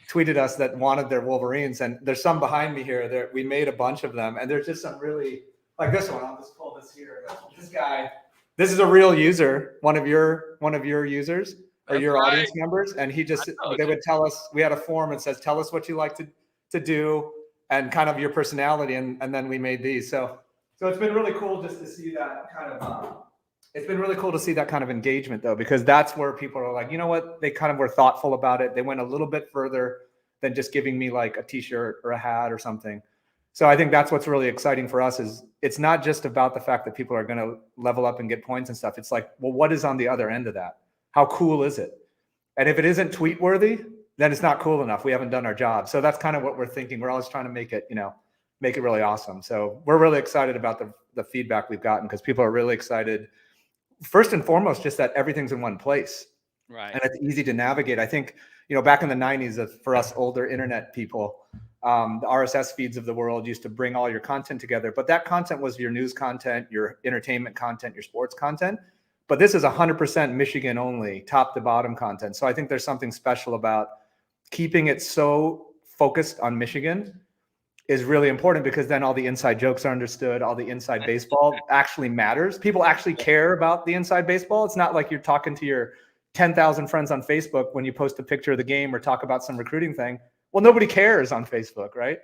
tweeted us that wanted their Wolverines. And there's some behind me here. We made a bunch of them, and there's just some really like this one. I'll just pull this here. This guy. This is a real user, one of your users or your audience members, and they would tell us. We had a form that says, "Tell us what you like to do and kind of your personality," and then we made these. So it's been really cool just to see that kind of. It's been really cool to see that kind of engagement, though, because that's where people are like, you know what? They kind of were thoughtful about it. They went a little bit further than just giving me like a T-shirt or a hat or something. So I think that's what's really exciting for us is it's not just about the fact that people are going to level up and get points and stuff. It's like, well, what is on the other end of that? How cool is it? And if it isn't tweet worthy, then it's not cool enough. We haven't done our job. So that's kind of what we're thinking. We're always trying to make it really awesome. So we're really excited about the feedback we've gotten because people are really excited. First and foremost, just that everything's in one place. Right. And it's easy to navigate. I think, back in the 90s, for us older internet people, the RSS feeds of the world used to bring all your content together. But that content was your news content, your entertainment content, your sports content. But this is 100% Michigan only, top to bottom content. So I think there's something special about keeping it so focused on Michigan is really important because then all the inside jokes are understood. All the inside baseball actually matters. People actually care about the inside baseball. It's not like you're talking to your 10,000 friends on Facebook when you post a picture of the game or talk about some recruiting thing. Well, nobody cares on Facebook, right?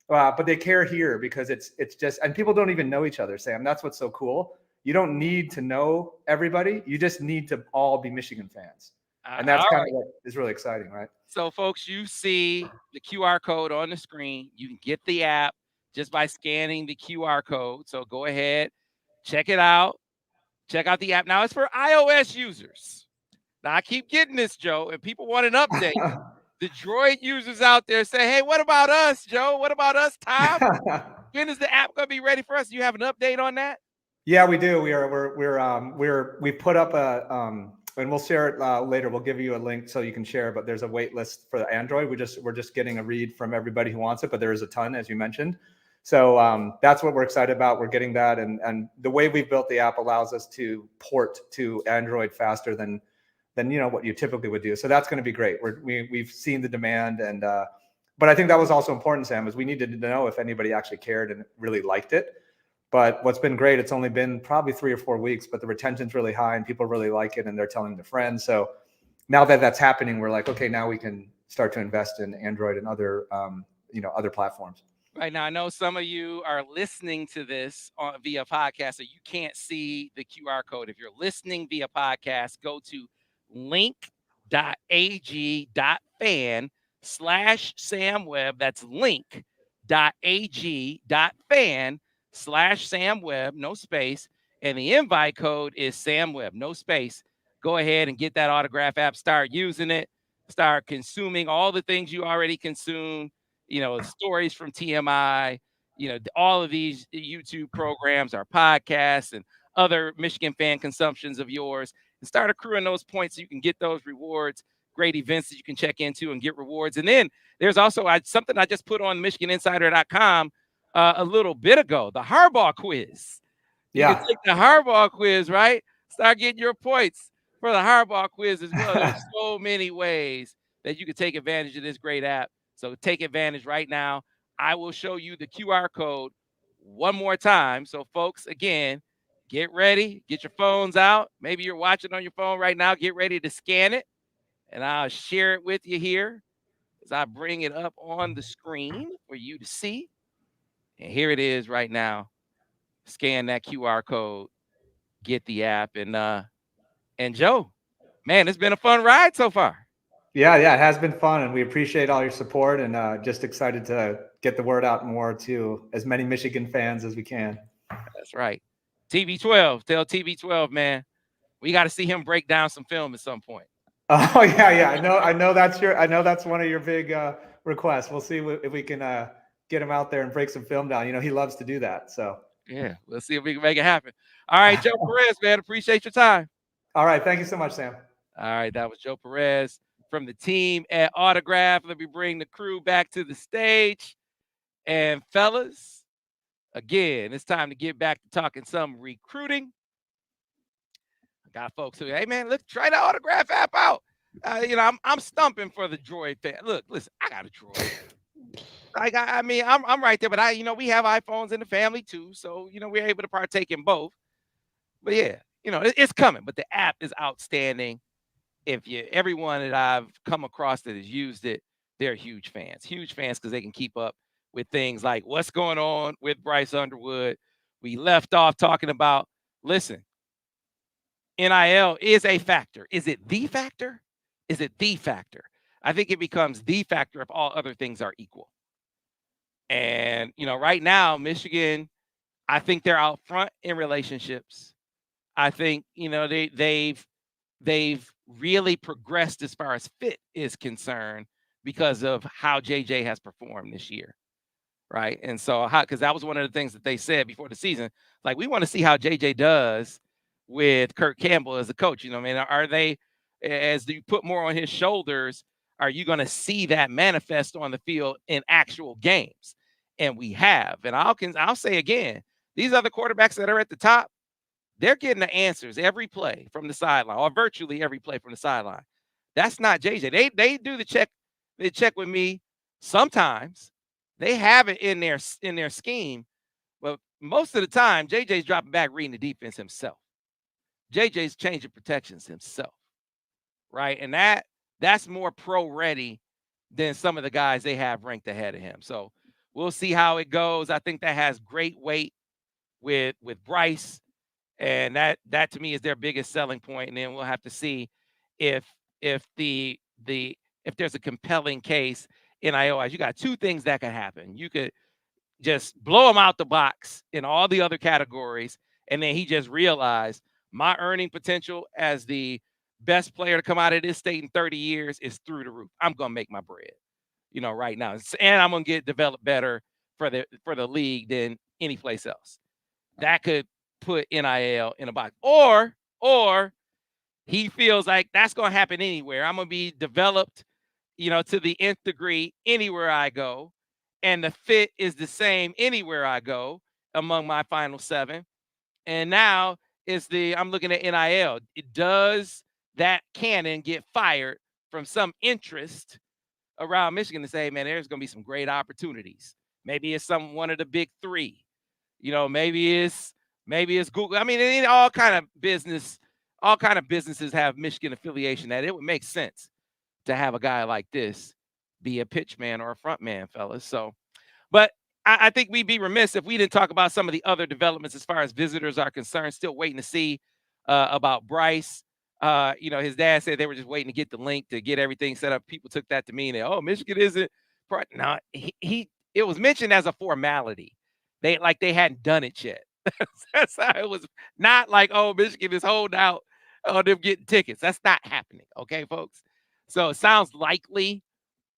But they care here because it's just, and people don't even know each other, Sam. That's what's so cool. You don't need to know everybody. You just need to all be Michigan fans. And that's kind of what is really exciting, right? So, folks, you see the QR code on the screen. You can get the app just by scanning the QR code. So go ahead, check it out. Check out the app. Now, it's for iOS users. Now I keep getting this, Joe, and people want an update. The Droid users out there say, "Hey, what about us, Joe? What about us, Tom? When is the app gonna be ready for us? Do you have an update on that?" Yeah, we do. We put up and we'll share it later. We'll give you a link so you can share. But there's a wait list for the Android. We're just getting a read from everybody who wants it, but there is a ton, as you mentioned. So that's what we're excited about. We're getting that, and the way we've built the app allows us to port to Android faster than what you typically would do. So that's going to be great. We've seen the demand, and but I think that was also important, Sam, is we needed to know if anybody actually cared and really liked it. But what's been great, it's only been probably 3 or 4 weeks, but the retention's really high and people really like it and they're telling their friends. So now that that's happening, we're like, okay, now we can start to invest in Android and other, other platforms. Right now, I know some of you are listening to this via podcast, so you can't see the QR code. If you're listening via podcast, go to link.ag.fan/Sam Webb. That's link.ag.fan/Sam Webb, no space. And the invite code is Sam Webb, no space. Go ahead and get that autograph app, start using it, start consuming all the things you already consume. Stories from TMI, all of these YouTube programs, our podcasts, and other Michigan fan consumptions of yours, and start accruing those points so you can get those rewards, great events that you can check into and get rewards. And then there's also something I just put on MichiganInsider.com a little bit ago, the Harbaugh quiz. You can take the Harbaugh quiz, right? Start getting your points for the Harbaugh quiz as well. There's so many ways that you can take advantage of this great app. So take advantage right now. I will show you the QR code one more time. So folks, again, get ready, get your phones out. Maybe you're watching on your phone right now. Get ready to scan it, and I'll share it with you here as I bring it up on the screen for you to see. And here it is right now. Scan that QR code, get the app, and Joe, man, it's been a fun ride so far. Yeah, it has been fun, and we appreciate all your support, and just excited to get the word out more to as many Michigan fans as we can. That's right. TB12, tell TB12, man, we got to see him break down some film at some point. Oh yeah. I know that's one of your big requests. We'll see if we can get him out there and break some film down. He loves to do that. So yeah, let's see if we can make it happen. All right, Joe Perez, man, appreciate your time. All right, thank you so much, Sam. All right, that was Joe Perez from the team at Autograph. Let me bring the crew back to the stage. And fellas, again, it's time to get back to talking some recruiting. I got folks who, hey man, let's try the Autograph app out. I'm stumping for the Droid fan. Look, listen, I got a Droid. I'm right there, but we have iPhones in the family too, so we're able to partake in both. But yeah, it's coming. But the app is outstanding. Everyone that I've come across that has used it, they're huge fans because they can keep up with things like what's going on with Bryce Underwood. We left off talking about, listen, NIL is a factor. Is it the factor? Is it the factor? I think it becomes the factor if all other things are equal. And, right now, Michigan, I think they're out front in relationships. I think, they've really progressed as far as fit is concerned because of how JJ has performed this year. Right. And so because that was one of the things that they said before the season, like, we want to see how JJ does with Kirk Campbell as a coach. Are they, as you put more on his shoulders, are you going to see that manifest on the field in actual games? And we have. And I'll say again, these other quarterbacks that are at the top, they're getting the answers every play from the sideline, or virtually every play from the sideline. That's not JJ. They do the check. They check with me sometimes. They have it in their scheme, but most of the time, JJ's dropping back, reading the defense himself. JJ's changing protections himself, right? And that's more pro ready than some of the guys they have ranked ahead of him. So we'll see how it goes. I think that has great weight with Bryce, and that to me is their biggest selling point. And then we'll have to see if there's a compelling case in NIL. You got two things that can happen. You could just blow him out the box in all the other categories, and then he just realized my earning potential as the best player to come out of this state in 30 years is through the roof. I'm gonna make my bread, right now, and I'm gonna get developed better for the league than any place else. That could put NIL in a box, or he feels like that's gonna happen anywhere. I'm gonna be developed, to the nth degree anywhere I go, and the fit is the same anywhere I go among my final 7. And now I'm looking at NIL. Does that cannon get fired from some interest around Michigan to say, man, there's going to be some great opportunities? Maybe it's one of the big 3. Maybe it's Google. I mean, all kind of businesses have Michigan affiliation. That it would make sense to have a guy like this be a pitch man or a front man, fellas. So, but I think we'd be remiss if we didn't talk about some of the other developments as far as visitors are concerned. Still waiting to see about Bryce. His dad said they were just waiting to get the link to get everything set up. People took that to mean that, oh, Michigan isn't. No, it was mentioned as a formality. They hadn't done it yet. That's how it was. Not like, oh, Michigan is holding out on them getting tickets. That's not happening. Okay, folks. So it sounds likely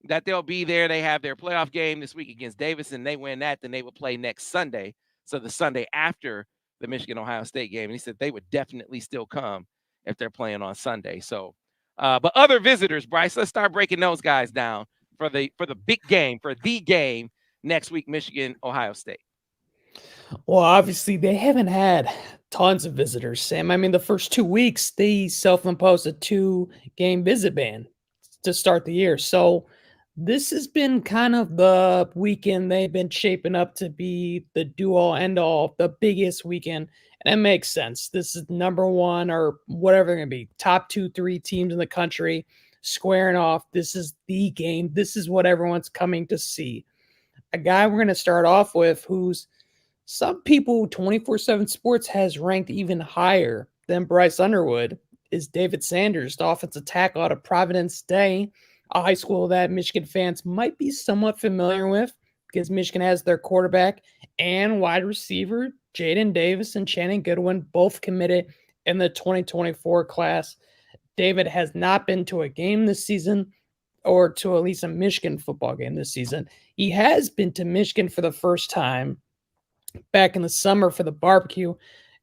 that they'll be there. They have their playoff game this week against Davidson. They win that, then they will play next Sunday. So the Sunday after the Michigan-Ohio State game. And he said they would definitely still come if they're playing on Sunday. So, but other visitors, Bryce, let's start breaking those guys down for the big game, for the game next week, Michigan-Ohio State. Well, obviously, they haven't had tons of visitors, Sam. I mean, the first 2 weeks, they self-imposed a 2-game visit ban to start the year. So this has been kind of the weekend they've been shaping up to be the do-all, end-all, the biggest weekend. And it makes sense. This is number 1 or whatever they're going to be, top 2, 3 teams in the country squaring off. This is the game. This is what everyone's coming to see. A guy we're going to start off with who's some people 24/7 Sports has ranked even higher than Bryce Underwood is David Sanders, the offensive tackle out of Providence Day, a high school that Michigan fans might be somewhat familiar with because Michigan has their quarterback and wide receiver Jaden Davis and Shannon Goodwin both committed in the 2024 class. David has not been to a game this season, or to at least a Michigan football game this season. He has been to Michigan for the first time back in the summer for the barbecue.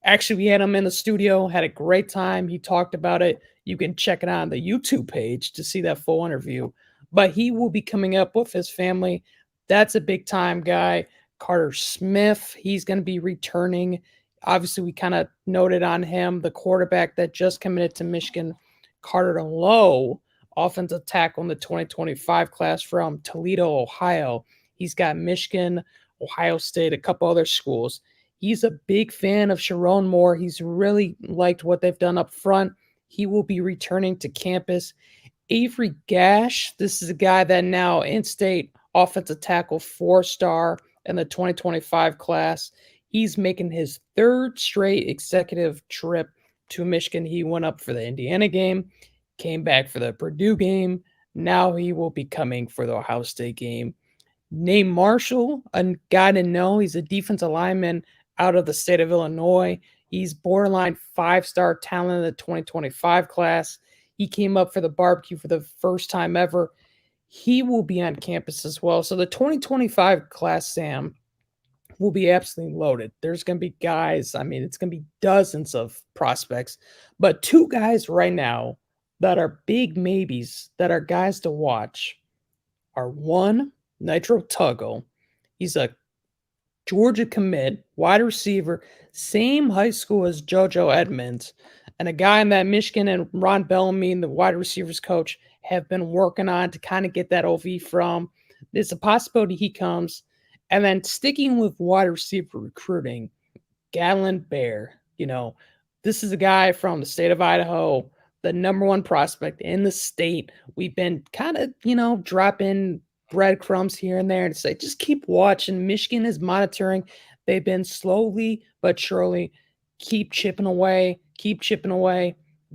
Actually, we had him in the studio, had a great time. He talked about it. You can check it out on the YouTube page to see that full interview. But he will be coming up with his family. That's a big time guy. Carter Smith, he's going to be returning. Obviously, we kind of noted on him, the quarterback that just committed to Michigan, Carter Lowe, offensive tackle in the 2025 class from Toledo, Ohio. He's got Michigan, Ohio State, a couple other schools. He's a big fan of Sharon Moore. He's really liked what they've done up front. He will be returning to campus. Avery Gash, this is a guy that now in-state offensive tackle 4-star in the 2025 class. He's making his 3rd straight executive trip to Michigan. He went up for the Indiana game, came back for the Purdue game. Now he will be coming for the Ohio State game. Nate Marshall, a guy to know. He's a defensive lineman out of the state of Illinois. He's borderline 5-star talent in the 2025 class. He came up for the barbecue for the first time ever. He will be on campus as well. So the 2025 class, Sam, will be absolutely loaded. There's going to be guys. I mean, it's going to be dozens of prospects. But 2 guys right now that are big maybes, that are guys to watch, are 1, Nitro Tuggle. He's a Georgia commit, wide receiver, same high school as JoJo Edmonds, and a guy in that Michigan and Ron Bellamy, the wide receivers coach, have been working on to kind of get that OV from. There's a possibility he comes. And then sticking with wide receiver recruiting, Galen Bear. This is a guy from the state of Idaho, the number 1 prospect in the state. We've been kind of, dropping breadcrumbs here and there and say, just keep watching. Michigan is monitoring. They've been slowly but surely keep chipping away.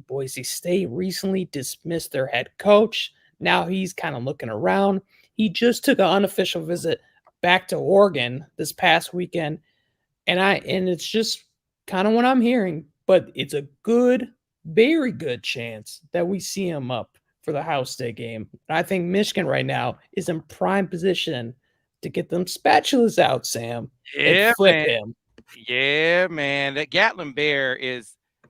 Boise State recently dismissed their head coach. Now he's kind of looking around. He just took an unofficial visit back to Oregon this past weekend. And it's just kind of what I'm hearing, but it's a good very good chance that we see him up for the Ohio State game. And I think Michigan right now is in prime position to get them spatulas out, Sam, Yeah, and flip man. him. Yeah, man. That Gatlin Bear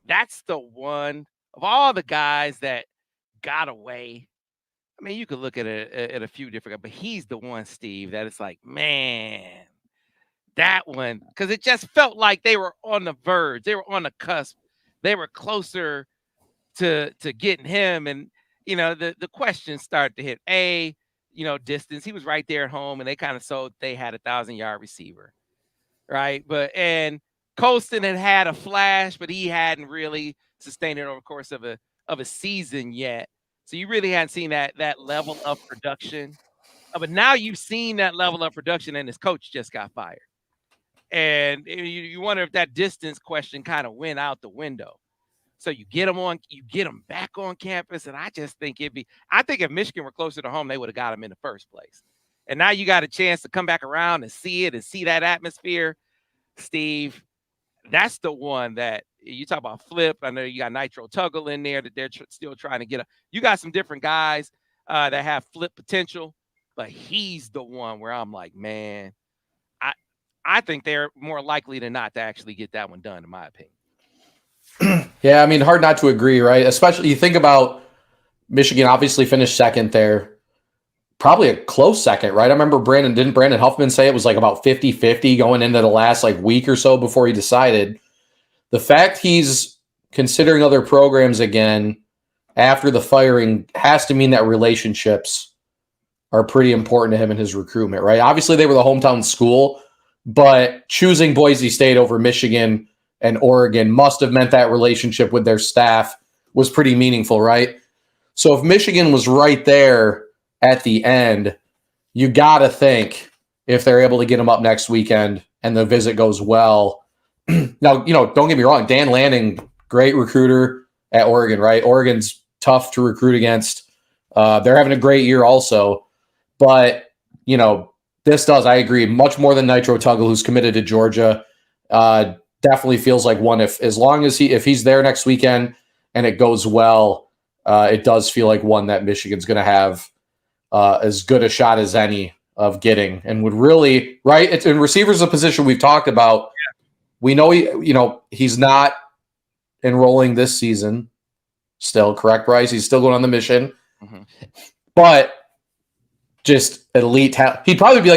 that's the one of all the guys that got away. I mean, you could look at a few different guys, but he's the one, Steve, that it's like, man, that one, because it just felt like they were on the verge. They were on the cusp. They were closer to getting him. And, the questions start to hit. Distance. He was right there at home, and they kind of sold they had a 1,000-yard receiver. Right. And Colston had a flash, but he hadn't really sustained it over the course of a season yet. So you really hadn't seen that level of production. But now you've seen that level of production, and his coach just got fired. And you wonder if that distance question kind of went out the window. So you get him back on campus, and I just think I think if Michigan were closer to home, they would have got him in the first place. And now you got a chance to come back around and see it and see that atmosphere. Steve, that's the one that you talk about flip. I know you got Nitro Tuggle in there that they're still trying to get. You got some different guys that have flip potential, but he's the one where I'm like, man, I think they're more likely than not to actually get that one done, in my opinion. Yeah, I mean, hard not to agree, right? Especially you think about Michigan obviously finished second there. Probably a close second, right? I remember didn't Brandon Huffman say it was like about 50-50 going into the last week or so before he decided? The fact he's considering other programs again after the firing has to mean that relationships are pretty important to him in his recruitment, right? Obviously they were the hometown school, but choosing Boise State over Michigan and Oregon must have meant that relationship with their staff was pretty meaningful, right? So if Michigan was right there at the end, you got to think if they're able to get him up next weekend and the visit goes well. Now, don't get me wrong. Dan Lanning, great recruiter at Oregon, right? Oregon's tough to recruit against. They're having a great year also. But, this does, I agree, much more than Nitro Tuggle, who's committed to Georgia. Definitely feels like one if he's there next weekend and it goes well, it does feel like one that Michigan's going to have as good a shot as any of getting, and would really, right? It's in receivers, a position we've talked about. Yeah. We know he's not enrolling this season still, correct, Bryce? He's still going on the mission, but just elite talent. He'd probably be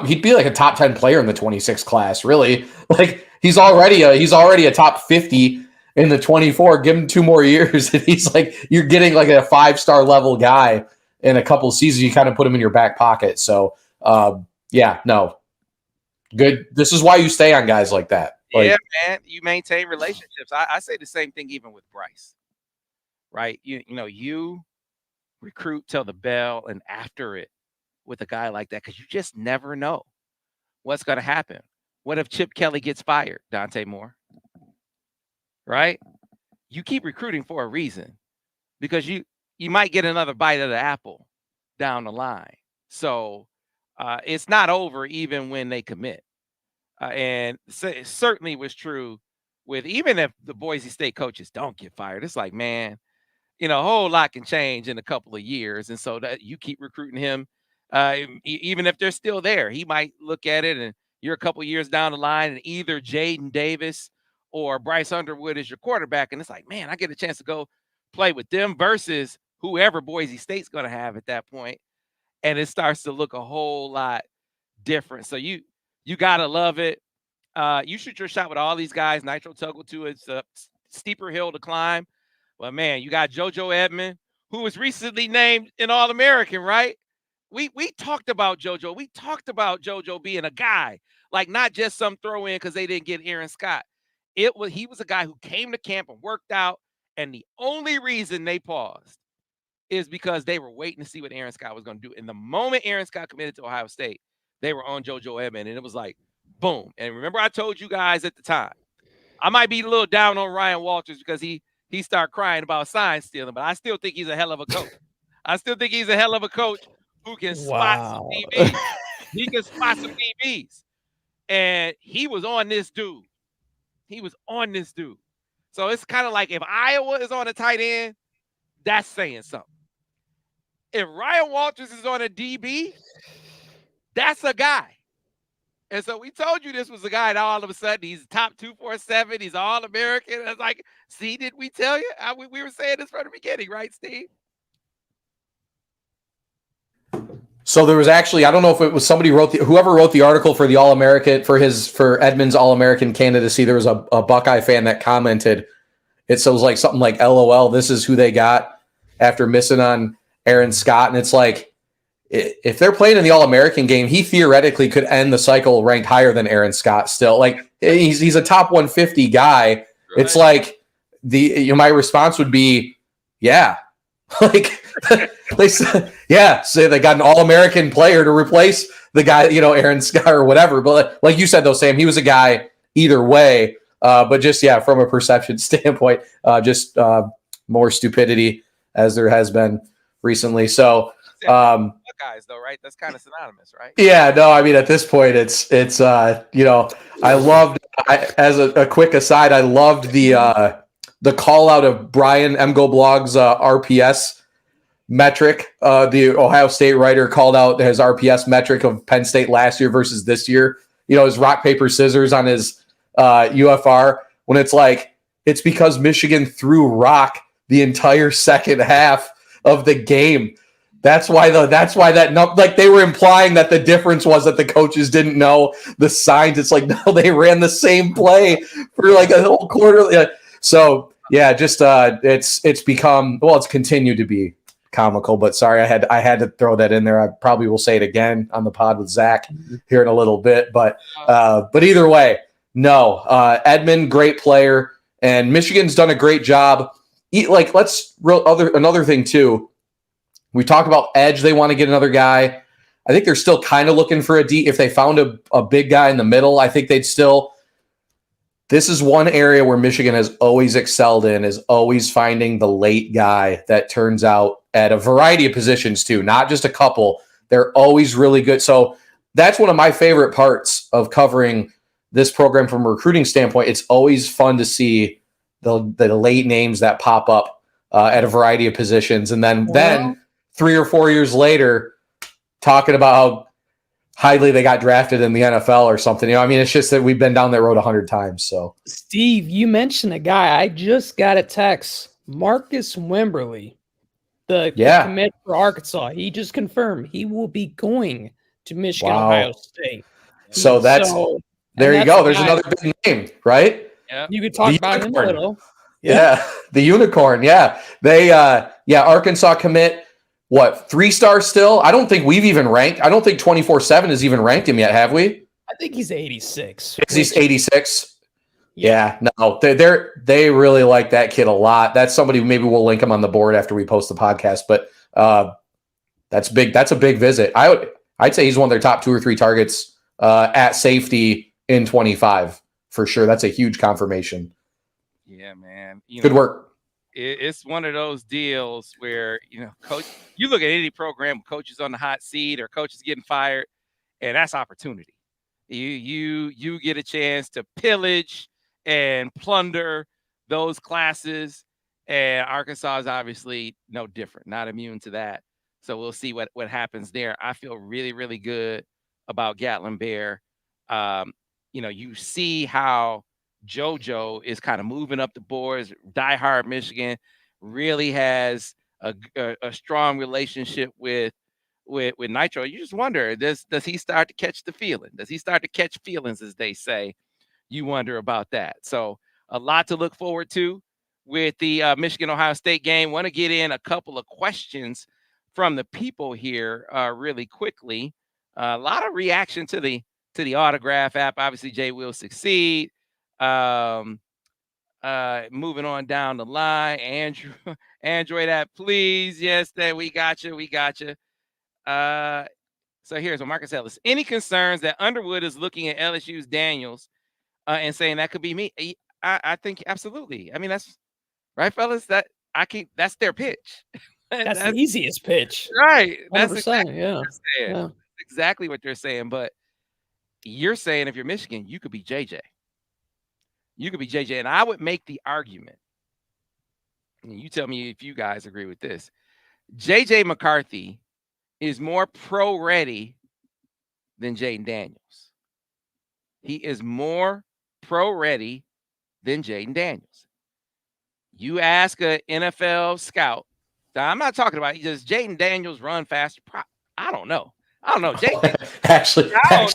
he'd be like a top 10 player in the 26 class, really. Like he's already a top 50 in the 24. Give him 2 more years and he's you're getting like a 5-star level guy in a couple of seasons. You kind of put him in your back pocket. So good. This is why you stay on guys like that. Yeah, man. You maintain relationships. I say the same thing even with Bryce. Right? You recruit till the bell and after it with a guy like that, because you just never know what's going to happen. What if Chip Kelly gets fired, Dante Moore? Right? You keep recruiting for a reason, because you might get another bite of the apple down the line. So it's not over even when they commit. And it certainly was true with, even if the Boise State coaches don't get fired, it's like, man, a whole lot can change in a couple of years. And so that you keep recruiting him, even if they're still there, he might look at it and you're a couple of years down the line and either Jaden Davis or Bryce Underwood is your quarterback. And it's like, man, I get a chance to go play with them versus whoever Boise State's going to have at that point. And it starts to look a whole lot different. So you got to love it. You shoot your shot with all these guys. Nitro Tuggle too. It's a steeper hill to climb. But man, you got JoJo Edmond, who was recently named an All-American, right? We talked about JoJo. We talked about JoJo being a guy, not just some throw in because they didn't get Aaron Scott. He was a guy who came to camp and worked out, and the only reason they paused is because they were waiting to see what Aaron Scott was going to do. And the moment Aaron Scott committed to Ohio State, they were on JoJo Edmond, and it was like, boom. And remember, I told you guys at the time, I might be a little down on Ryan Walters because he started crying about sign stealing, but I still think he's a hell of a coach. I still think he's a hell of a coach who can spot some DBs. He can spot some DBs. And he was on this dude. So it's kind of like if Iowa is on a tight end, that's saying something. If Ryan Walters is on a DB, that's a guy. And so we told you this was a guy, and all of a sudden he's top 247. He's All-American. It's like, see, did we tell you? We were saying this from the beginning, right, Steve? So there was actually, I don't know if it was somebody whoever wrote the article for the All-American, for Edmonds All-American candidacy, there was a Buckeye fan that commented. It was like something like, LOL, this is who they got after missing on Aaron Scott. And it's like, if they're playing in the All-American game, he theoretically could end the cycle ranked higher than Aaron Scott still. Like he's a top 150 guy. Right. It's like my response would be, yeah. Like they said, yeah, say they got an All-American player to replace the guy, Aaron Scott or whatever. But like you said though, Sam, he was a guy either way. But just, yeah, from a perception standpoint, just more stupidity as there has been recently. So, guys though, right? That's kind of synonymous, right? Yeah, no, I mean, at this point it's I loved, as a quick aside, I loved the call out of Brian MGoBlog's RPS metric. The Ohio State writer called out his RPS metric of Penn State last year versus this year. His rock, paper, scissors on his UFR, when it's like, it's because Michigan threw rock the entire second half of the game. That's why like they were implying that the difference was that the coaches didn't know the signs. It's like, no, they ran the same play for like a whole quarter. So yeah, just it's become, well, it's continued to be comical, but sorry, I had to throw that in there. I probably will say it again on the pod with Zach here in a little bit, but either way, no, Edmond, great player, and Michigan's done a great job. Like another thing too. We talk about edge. They want to get another guy. I think they're still kind of looking for a D. If they found a big guy in the middle, I think they'd still. This is one area where Michigan has always excelled in, is always finding the late guy that turns out at a variety of positions too, not just a couple. They're always really good. So that's one of my favorite parts of covering this program from a recruiting standpoint. It's always fun to see the late names that pop up at a variety of positions. And then 3 or 4 years later, talking about how highly they got drafted in the NFL or something. I mean, it's just that we've been down that road 100 times. So, Steve, you mentioned a guy. I just got a text. Marcus Wimberly, the commit for Arkansas. He just confirmed he will be going to Michigan, Ohio State. So there you go. There's another big name, right? Yeah. You could talk about him a little. Yeah, the unicorn. Yeah, they Arkansas commit. What, 3-star still? I don't think we've even ranked. I don't think 24/7 has even ranked him yet, have we? I think he's 86. He's 86. Yeah, no, they really like that kid a lot. That's somebody, maybe we'll link him on the board after we post the podcast. But that's big. That's a big visit. I'd say he's one of their top 2 or 3 targets at safety in 25 for sure. That's a huge confirmation. Yeah, man. Good work. It's one of those deals where, coach, you look at any program, coaches on the hot seat or coaches getting fired, and that's opportunity. You get a chance to pillage and plunder those classes, and Arkansas is obviously no different, not immune to that. So we'll see what happens there. I feel really, really good about Gatlin Bear. You see how JoJo is kind of moving up the boards. Diehard Michigan really has a strong relationship with Nitro. You just wonder, does he start to catch the feeling? Does he start to catch feelings, as they say? You wonder about that. So a lot to look forward to with the Michigan-Ohio State game. Want to get in a couple of questions from the people here really quickly. A lot of reaction to the autograph app. Obviously, Jay will succeed. Moving on down the line, Android app, please. Yes, that we got you. So here's what Marcus Ellis. Any concerns that Underwood is looking at LSU's Daniels and saying that could be me? I think absolutely. I mean, that's right, fellas. That's their pitch. That's the easiest pitch. Right. 100%, That's exactly yeah. what they're saying. That's exactly what they're saying. But you're saying if you're Michigan, you could be JJ. You could be JJ. And I would make the argument, and you tell me if you guys agree with this. JJ McCarthy is more pro-ready than Jaden Daniels. He is more pro-ready than Jaden Daniels. You ask an NFL scout. Now, I'm not talking about just Jaden Daniels run faster. I don't know. Actually, yeah.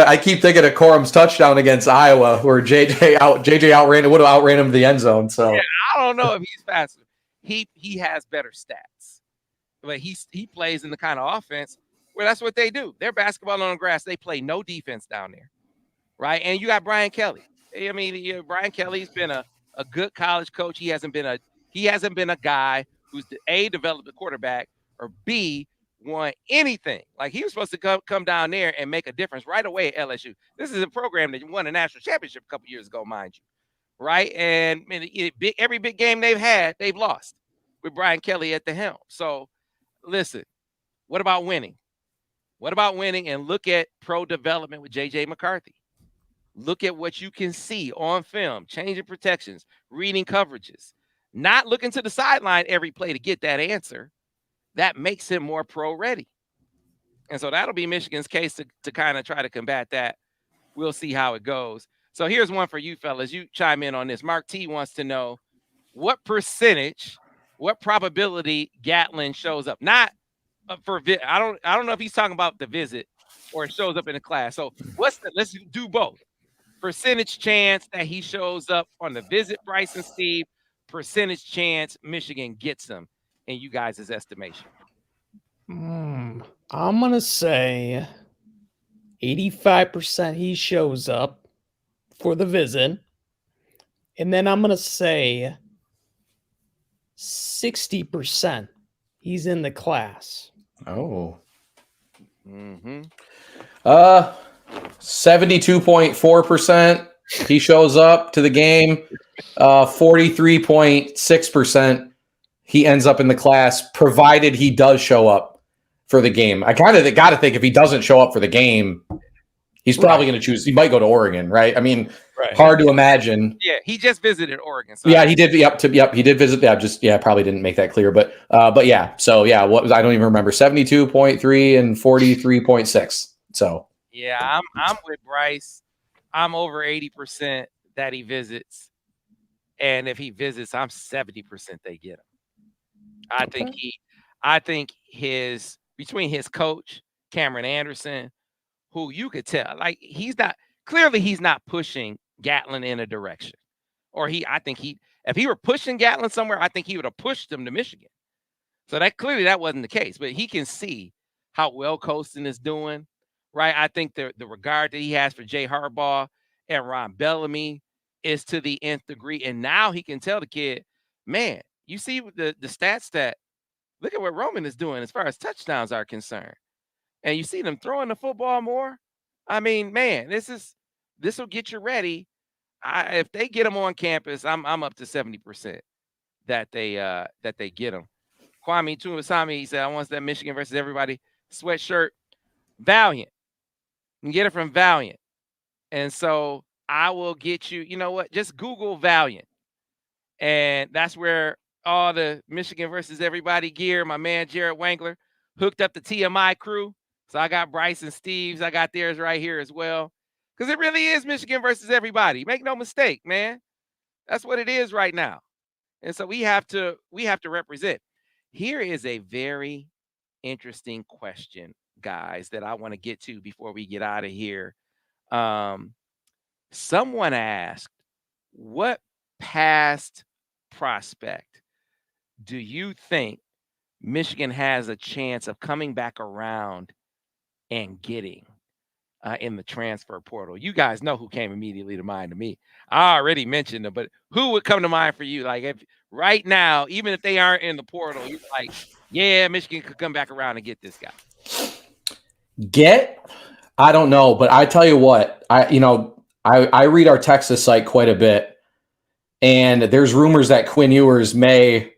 I keep thinking of Corum's touchdown against Iowa, where JJ would have outran him to the end zone. So yeah, I don't know if he's faster. He has better stats, but he plays in the kind of offense where that's what they do. They're basketball on the grass. They play no defense down there, right? And you got Brian Kelly. I mean, Brian Kelly's been a good college coach. He hasn't been a guy who's developed a quarterback, or B, won anything. Like, he was supposed to come down there and make a difference right away at LSU. This is a program that won a national championship a couple years ago, mind you, right? And every big game they've had, they've lost with Brian Kelly at the helm. So, listen, what about winning? What about winning? And look at pro development with J.J. McCarthy. Look at what you can see on film, changing protections, reading coverages, not looking to the sideline every play to get that answer. That makes him more pro-ready. And so that'll be Michigan's case to kind of try to combat that. We'll see how it goes. So here's one for you fellas. You chime in on this. Mark T wants to know what percentage, what probability Gatlin shows up. Not for I don't know if he's talking about the visit or it shows up in the class. So let's do both. Percentage chance that he shows up on the visit, Bryce and Steve. Percentage chance Michigan gets him in you guys' estimation. I'm going to say 85% he shows up for the visit. And then I'm going to say 60% he's in the class. Oh. 72.4% he shows up to the game. 43.6% he ends up in the class, provided he does show up for the game. I kind of got to think if he doesn't show up for the game, he's probably going to choose. He might go to Oregon, right? I mean, hard to imagine. Yeah, he just visited Oregon. So yeah, he did. Yep, he did visit. Yeah, probably didn't make that clear, but yeah. So yeah, what was I don't even remember. 72.3 and 43.6. So yeah, I'm with Bryce. I'm over 80% that he visits, and if he visits, I'm 70% they get him. I think between his coach Cameron Anderson, who you could tell, like he's not pushing Gatlin in a direction, or if he were pushing Gatlin somewhere, I think he would have pushed him to Michigan. So that wasn't the case, but he can see how well Colston is doing, right? I think the regard that he has for Jay Harbaugh and Ron Bellamy is to the nth degree, and now he can tell the kid, man, you see the stats that look at what Roman is doing as far as touchdowns are concerned, and you see them throwing the football more. I mean, man, this will get you ready. If they get him on campus, I'm up to 70% that they get him. Kwame Tumasami, he said, I want that Michigan versus everybody sweatshirt. Valiant. You can get it from Valiant. And so I will get you, you know what? Just Google Valiant. And that's where all the Michigan versus everybody gear, my man Jared Wangler hooked up the TMI crew. So I got Bryce and Steve's. I got theirs right here as well. Because it really is Michigan versus everybody. Make no mistake, man. That's what it is right now. And so we have to represent. Here is a very interesting question, guys, that I want to get to before we get out of here. Someone asked, what past prospect do you think Michigan has a chance of coming back around and getting in the transfer portal? You guys know who came immediately to mind to me. I already mentioned them, but who would come to mind for you? Like, if right now, even if they aren't in the portal, you're like, yeah, Michigan could come back around and get this guy. I don't know, but I tell you what, I read our Texas site quite a bit, and there's rumors that Quinn Ewers may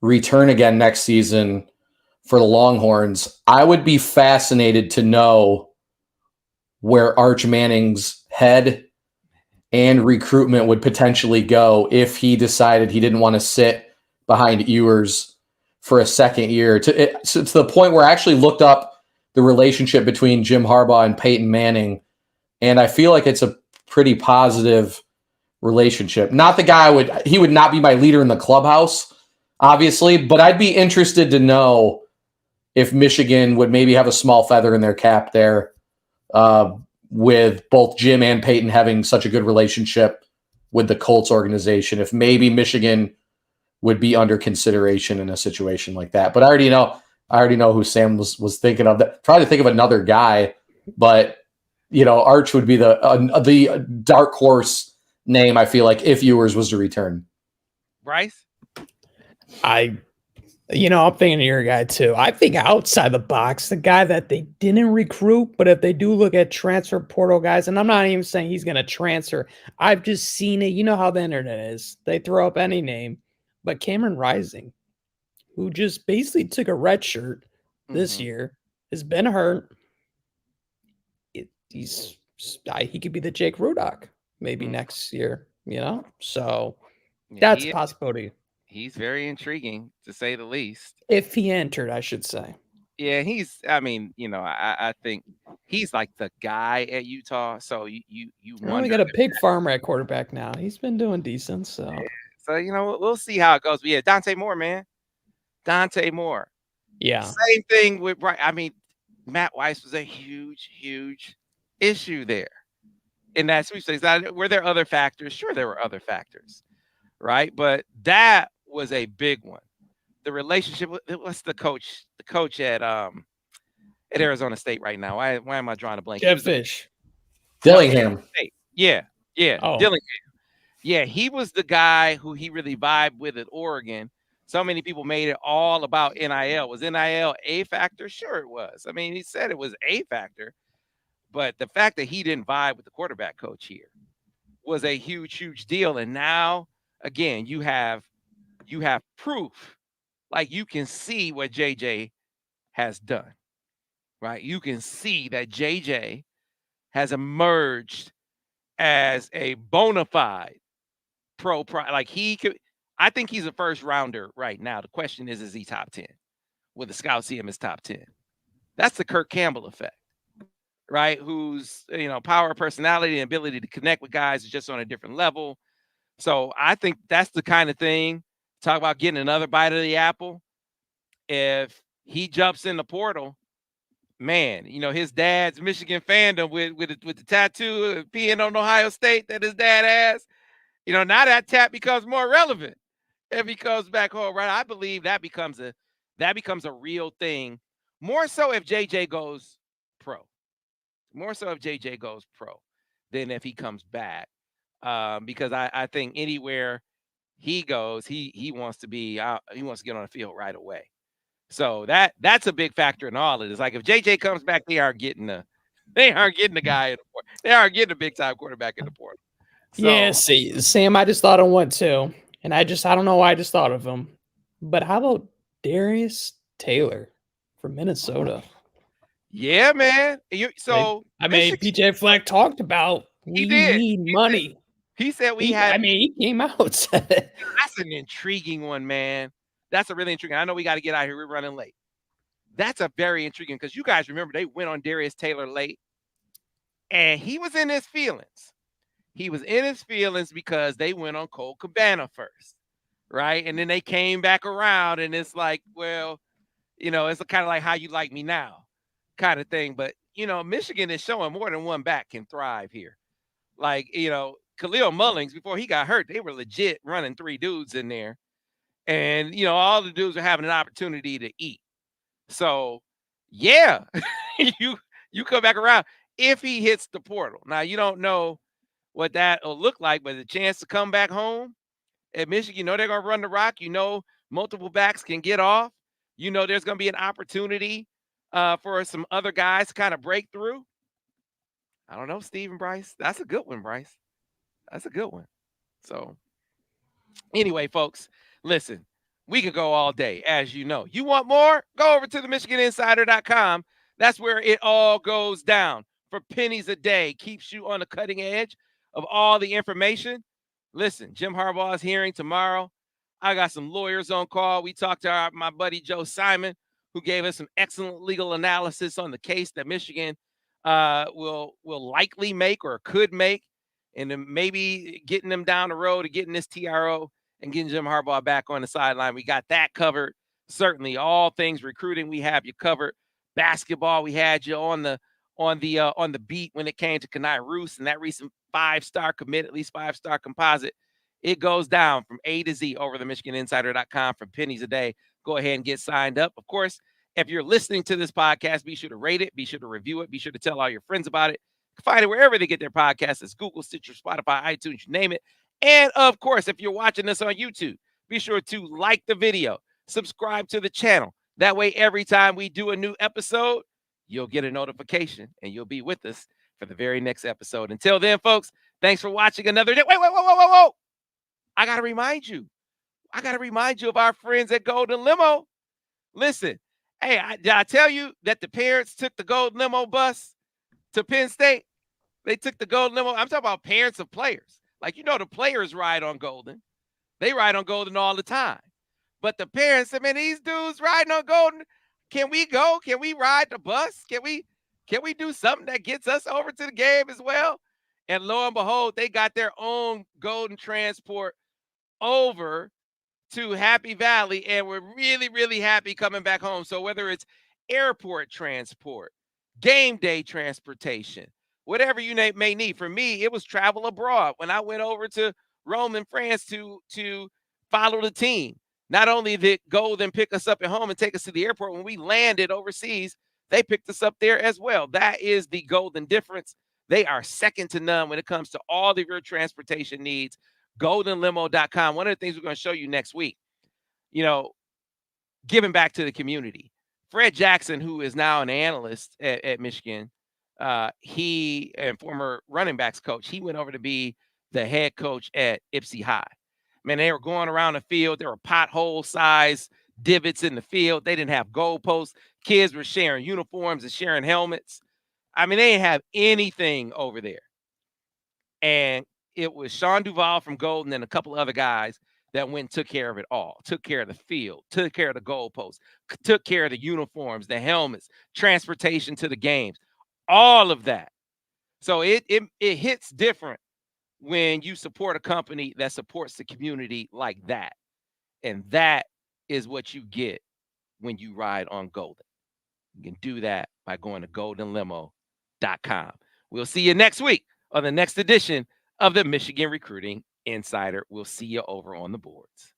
return again next season for the Longhorns. I would be fascinated to know where Arch Manning's head and recruitment would potentially go if he decided he didn't want to sit behind Ewers for a second year. To the point where I actually looked up the relationship between Jim Harbaugh and Peyton Manning, and I feel like it's a pretty positive relationship. Not the guy he would not be my leader in the clubhouse, obviously, but I'd be interested to know if Michigan would maybe have a small feather in their cap there, with both Jim and Peyton having such a good relationship with the Colts organization, if maybe Michigan would be under consideration in a situation like that. But I already know who Sam was thinking of. Trying to think of another guy, but Arch would be the dark horse name, I feel like, if Ewers was to return. Bryce? I'm thinking of your guy too. I think outside the box, the guy that they didn't recruit, but if they do look at transfer portal guys, and I'm not even saying he's going to transfer, I've just seen it. You know how the internet is. They throw up any name. But Cameron Rising, who just basically took a red shirt this year, has been hurt. He could be the Jake Rudock maybe next year, So that's a possibility. He's very intriguing, to say the least. If he entered, I should say. Yeah, I think he's like the guy at Utah. So you only got a pig farmer at quarterback now. He's been doing decent. So we'll see how it goes. But yeah, Dante Moore, man. Dante Moore. Yeah. Same thing with Bryce. Matt Weiss was a huge, huge issue there in that sweepstakes. Were there other factors? Sure, there were other factors, right? But that was a big one. The relationship. What's the coach? The coach at Arizona State right now. Why am I drawing a blank? Jeff Fish. Dillingham. Yeah. Oh. Dillingham. Yeah, he was the guy who he really vibed with at Oregon. So many people made it all about NIL. Was NIL a factor? Sure it was. He said it was a factor. But the fact that he didn't vibe with the quarterback coach here was a huge, huge deal. And now, again, you have proof. Like, you can see what JJ has done, right? You can see that JJ has emerged as a bona fide pro. Like, I think he's a first rounder right now. The question is he top 10? Will the scouts see him as top 10? That's the Kirk Campbell effect, right? Who's, power, personality, and ability to connect with guys is just on a different level. So I think that's the kind of thing. Talk about getting another bite of the apple. If he jumps in the portal, man, his dad's Michigan fandom with the tattoo peeing on Ohio State that his dad has, now that tap becomes more relevant if he goes back home, right? I believe that becomes a real thing. More so if JJ goes pro. More so if JJ goes pro than if he comes back. Because I think anywhere he goes, he wants to be out, he wants to get on the field right away. So that's a big factor in all of this. Like, if JJ comes back, they aren't getting the guy in the portal. They aren't getting a big time quarterback in the portal. So, yeah, see, Sam, I just thought of one too. And I don't know why I just thought of him. But how about Darius Taylor from Minnesota? Yeah, man. PJ Fleck talked about we need money. He said he came out and said it. That's an intriguing one, man. That's a really intriguing. I know we got to get out of here. We're running late. That's a very intriguing, because you guys remember they went on Darius Taylor late, and he was in his feelings. He was in his feelings because they went on Cole Cabana first, right? And then they came back around, and it's like, well, it's kind of like how you like me now kind of thing. But, Michigan is showing more than one back can thrive here. Like, Khalil Mullings, before he got hurt, they were legit running 3 dudes in there. And, all the dudes are having an opportunity to eat. So, yeah, you come back around if he hits the portal. Now, you don't know what that will look like, but the chance to come back home at Michigan, they're going to run the rock. Multiple backs can get off. There's going to be an opportunity for some other guys to kind of break through. I don't know, Steve and Bryce. That's a good one, Bryce. That's a good one. So, anyway, folks, listen, we could go all day, as you know. You want more? Go over to the MichiganInsider.com. That's where it all goes down. for pennies a day, keeps you on the cutting edge of all the information. Listen, Jim Harbaugh's hearing tomorrow. I got some lawyers on call. We talked to my buddy Joe Simon, who gave us some excellent legal analysis on the case that Michigan will likely make or could make, and then maybe getting them down the road to getting this TRO and getting Jim Harbaugh back on the sideline. We got that covered. Certainly, all things recruiting, we have you covered. Basketball, we had you on the beat when it came to Kenai Roos and that recent 5-star commit, at least 5-star composite. It goes down from A to Z over the MichiganInsider.com for pennies a day. Go ahead and get signed up. Of course, if you're listening to this podcast, be sure to rate it, be sure to review it, be sure to tell all your friends about it. Find it wherever they get their podcasts. It's Google, Stitcher, Spotify, iTunes, you name it. And of course, if you're watching this on YouTube, be sure to like the video, subscribe to the channel. That way, every time we do a new episode, you'll get a notification and you'll be with us for the very next episode. Until then, folks, thanks for watching another day. Whoa. I got to remind you of our friends at Golden Limo. Listen, hey, did I tell you that the parents took the Golden Limo bus to Penn State? They took the Golden Limo. I'm talking about parents of players. Like, the players ride on Golden. They ride on Golden all the time. But the parents said, man, these dudes riding on Golden, can we go? Can we ride the bus? Can we do something that gets us over to the game as well? And lo and behold, they got their own Golden transport over to Happy Valley, and we're really, really happy coming back home. So whether it's airport transport, game day transportation, whatever you may need. For me, it was travel abroad. When I went over to Rome and France to follow the team, not only did Golden pick us up at home and take us to the airport, when we landed overseas, they picked us up there as well. That is the Golden difference. They are second to none when it comes to all of your transportation needs. GoldenLimo.com. One of the things we're going to show you next week, giving back to the community. Fred Jackson, who is now an analyst at Michigan, he and former running backs coach, he went over to be the head coach at Ypsi High. Man, they were going around the field. There were pothole-sized divots in the field. They didn't have goalposts. Kids were sharing uniforms and sharing helmets. I mean, they didn't have anything over there. And it was Sean Duval from Golden and a couple of other guys that went and took care of it all. Took care of the field, took care of the goalposts, took care of the uniforms, the helmets, transportation to the games, all of that. So it hits different when you support a company that supports the community like that. And that is what you get when you ride on Golden. You can do that by going to goldenlimo.com. We'll see you next week on the next edition of the Michigan Recruiting Insider. We'll see you over on the boards.